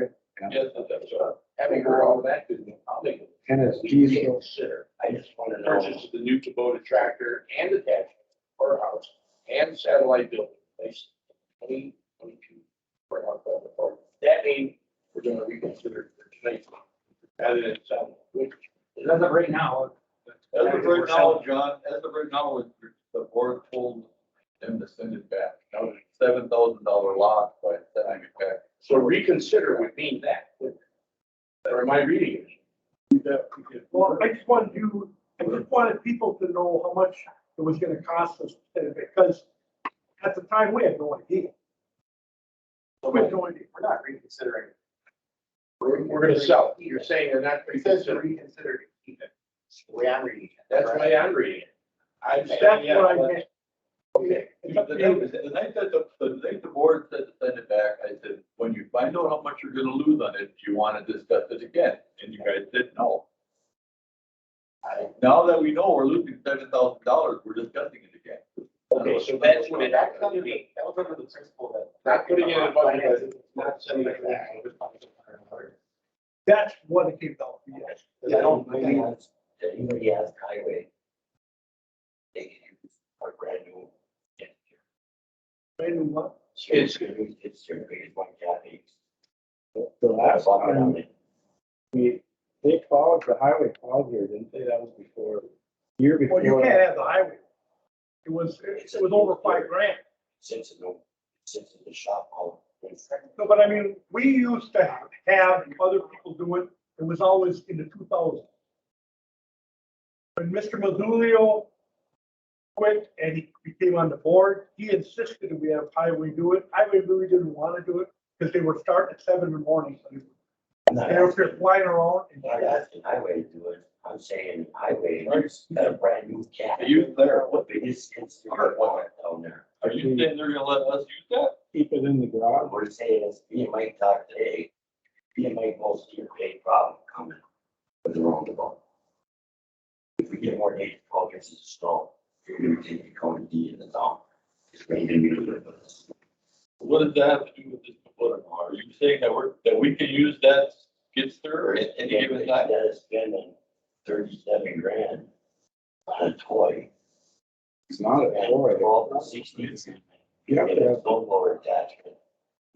Yes, that's right. Having heard all that, I'll make it. And it's We can diesel. consider I just want to know. purchase of the new Kubota tractor and attachment for a house and satellite building, based 2022. for our public park. That means we're gonna reconsider the tonight. Added it, so, which, As of right now. As of right now, John, as of right now, the board told them to send it back. Now it's $7,000 loss by sending it back. so reconsider would mean that. Or am I reading it? Well, I just wanted people to know how much it was gonna cost us, because at the time, we had no idea. We had no idea. We're not reconsidering. We're gonna sell it. You're saying they're not It says to reconsidering. reconsider to keep it. The way I'm reading it. That's the way I'm reading it. I'm saying, That's yeah, what I but- meant. Okay. It's up to you. The night that the board said to send it back, I said, when you find out how much you're gonna lose on it, do you wanna discuss it again? And you guys said no. Now that we know we're losing $7,000, we're discussing it again. Okay, so that's what it That's actually under means. that was under the principle that. Not putting it in a budget, but not sending it back. That's what it came down to, yes. I don't think anybody has highway. They can use our brand new. Brand new what? It's their biggest one, Kathy. The last Bucket time on it. they plowed, the highway plowed here, didn't they? That was before, year before. Well, you can't have the highway. It was over $5,000. Since the shop all. No, but I mean, we used to have other people do it. It was always in the 2000s. When Mr. Mazzulio quit and he became on the board, he insisted that we have highway do it. Highway really didn't want to do it because they were starting at 7 in the morning. I'm not They were asking- flying around. And I'm not asking highway to do it. I'm saying highway, got a brand new cat. Are you there? What biggest consumer want down there? Are you saying they're gonna let us use that? Keep it in the garage. What we're saying is, me and Mike talked today, me and Mike both see a big problem coming with the roundabout. If we get more than 12 inches of snow, you're gonna take the county D in the town. It's going to be with us. What does that have to do with this Kubota? Are you saying that we can use that skid steer at any given time? Instead of spending 37 grand on a toy. It's not a toy. 12 to 16. You have to Get a have, snow blower attachment.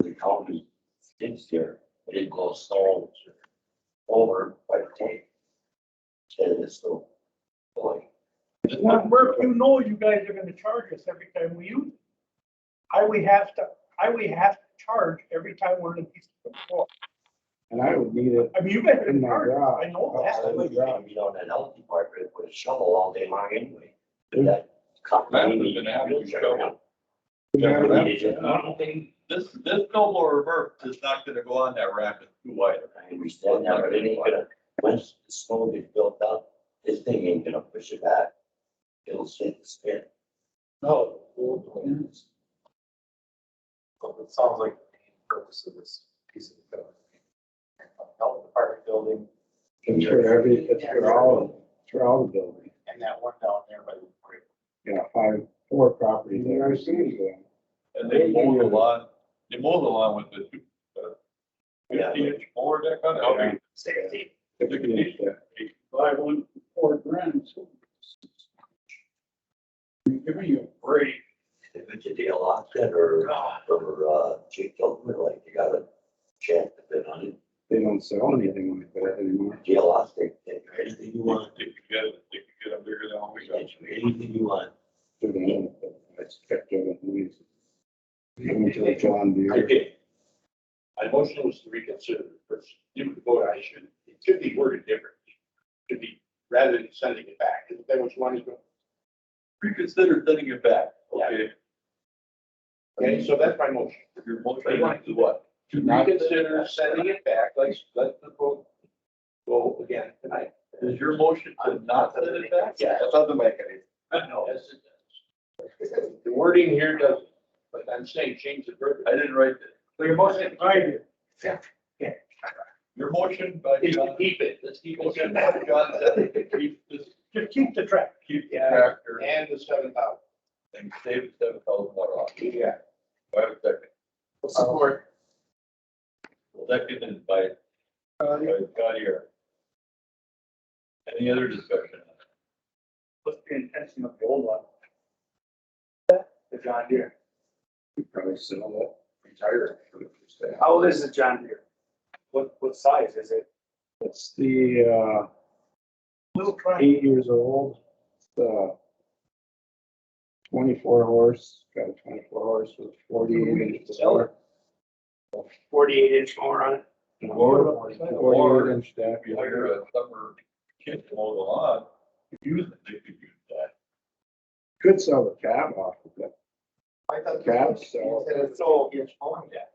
The county skid steer, but it goes snow over by the tank. Instead of this little toy. where you know you guys are going to charge us every time we use it. Highway has to charge every time we're in a piece of control. and I would need it I mean, you guys are in going to my charge us. garage. I know That's that. what you on that health department with a shovel all day long anyway. That company. That's gonna have to shovel. This snowblower Murph is not gonna go on that ramp, it's too wide. I understand that, but it ain't gonna, once the snow gets built up, this thing ain't gonna push it back. It'll sit and spin. No. It sounds like the main purpose of this piece of equipment. Health department building It's for all the buildings. and that one down there by the break. Yeah, 4 properties. that are seeing. And they mow the lawn with the Yeah. 50-inch mower deck on it. I mean, 16. 60. Buy one for $4,000. So I'm giving you a break. If it's a Dale Austin or Jake Gilman, like you got a chance to bid on it. They don't sell anything like that anymore. Dale Austin, get anything you want, They can get them bigger than what we got. get you anything you want. To the end, but I kept it at least. Going to a John I Deere. did. My motion was to reconsider the first, you could vote, it should be worded differently. Should be, rather than sending it back, is that what you want to do? Reconsider sending it back, okay? Okay, so that's my motion. Your motion. So you want to do what? To reconsider sending it back, let the vote go again tonight. Is your motion to not send it back? Yeah. That doesn't make any. No. Yes, it does. The wording here doesn't, but I'm saying change the verb. I didn't write that. So your motion, right here. Your motion by Is to John. keep it, let's keep Motion it. by John said to keep this, Just keep the track. keep the Yeah. tractor And the 7,000. and save the $7,000 off. Yeah. Do I have a second? Support. Seconded by Scott here. Any other discussion? What's the intention of the old one? The John Deere. You probably sell that. Retire. How old is the John Deere? What size is it? It's the, Little truck. 8 years old. It's, 24 horse, got a 24 horse with 48 inch motor. 48-inch mower on it. Or 48 inch stack. if you hire a summer kid to mow the lawn, if you use it, they could use that. Could sell the cab off of that. I thought. Cab, so- So, it's on that.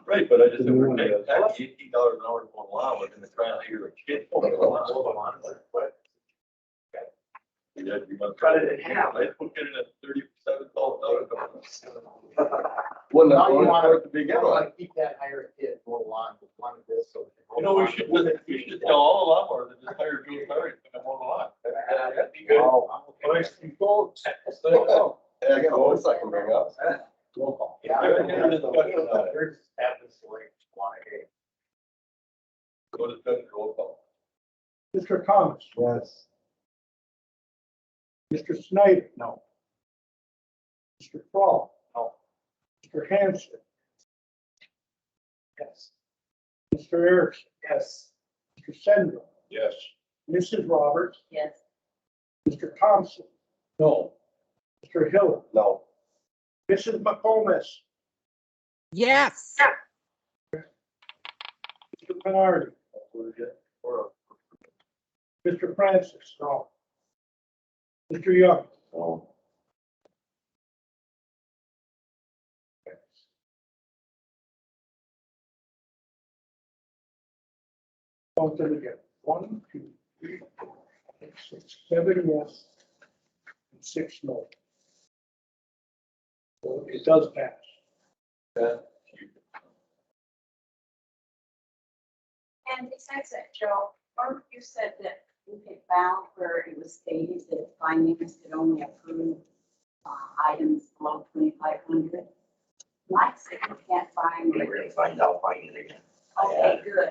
Right, but I just said, The new we're one taking is- $18 an hour to mow the lawn, we're gonna try and hire a kid. to mow the lawn. Yeah, you must Cut it in half. I put it at $37,000. Well, Well, now you that's want to begin to with. keep that higher kid going on with one of this, so. You know, we should tell all the lawnmowers that just hire Joe Perry to mow the lawn. That'd be good. Yeah, I got a motorcycle to bring up. Yeah. I haven't had a discussion on it. There's happens like one a day. Go to the roll call. Mr. Thomas. Yes. Mr. Snyder. No. Mr. Fall. No. Mr. Hanson. Yes. Mr. Erickson. Yes. Mr. Sendra. Yes. Mrs. Roberts. Yes. Mr. Thompson. No. Mr. Hill. No. Mrs. McComas. Yes. Mr. Penardi. Mr. Francis. No. Mr. Young. So, Count them again. 1, 2, 3, 4, 5, 6, 7 yes. And 6 no. So it does pass. And besides that, Joe, or you said that you had found where it was stated that finance could only approve items below 2,500. Mike said you can't find. we're gonna find out, find it again. Okay, good.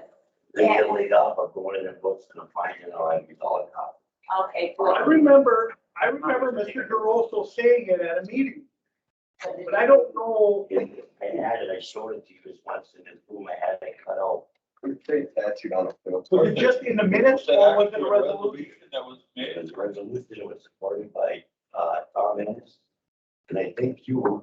They get laid off, I'll go in and books and I'll find it, I'll have you all a copy. Okay, I good. remember Mr. DeRosa saying it at a meeting, but I don't know. I had it, I showed it to you this once and then boom, I had it cut out. Statute on it. Was it just in the minutes or was it a resolution? That was made. It was a resolution, it was supported by, Tom Ennis. And I think you were,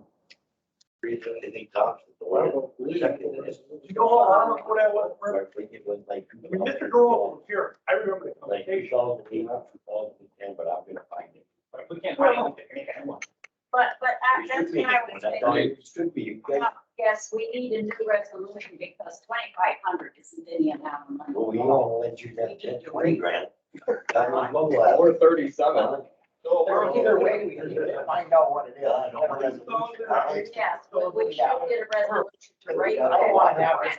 I think Tom's the one that seconded it. You know how long ago that was? I think it was like. I mean, Mr. DeRosa was here. I remember the Like conversation. 2008, 2010, but I'm gonna find it. But if we can't find anything, But It that's should be, what I was I thought thinking. it should be, you guys, Yes, we need a new resolution because 2,500 isn't any amount of money. well, we don't let you have 10, 20 grand. That was bubble out. Or 37. So Or either way, we need to find out what it is. Yeah, I know what it is. Yes, but we should get a resolution to rate. I don't want to have It's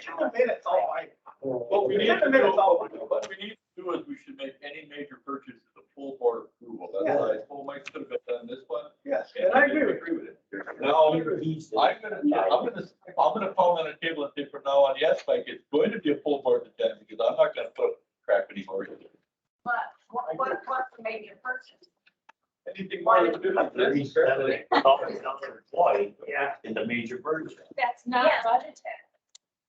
in the minutes, all right. What we need to do, what we need to do is we should make any major purchase a full board approval. That's why I told Mike could have been done this one. Yes, and I agree with it. Now, I'm gonna pound on the table and say from now on, yes, Mike, it's going to be a full board agenda because I'm not gonna put crap anymore. But what's the major purchase? Anything more than 37 employed Yeah. in the major purchase. That's not Yes. budgeted.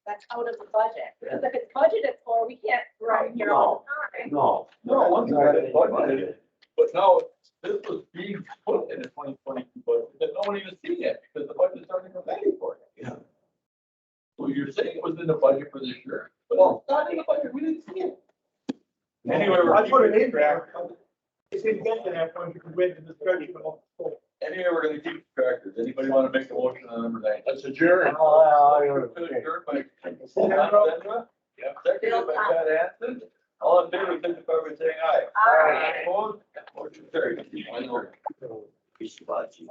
That's out of the budget. Because if it's budgeted for, we can't run here all the time. No. No, once you got it budgeted, but now this was being put in the 2022 budget that no one even seen yet because the budget's already been ready for it. Yeah. Well, you're saying it was in the budget for this year, well, not in the budget, we didn't see it. Anyway, I put it in there. It didn't get to that point because we had the discussion of. anyway, we're gonna keep track. Does anybody wanna make a motion on number 9? Let's adjourn. Adjourned by Sandra. Yep. Seconded by Pat Hanson. All in favor, signify by saying aye. Aye. Opposed? Motion carried. We should watch you.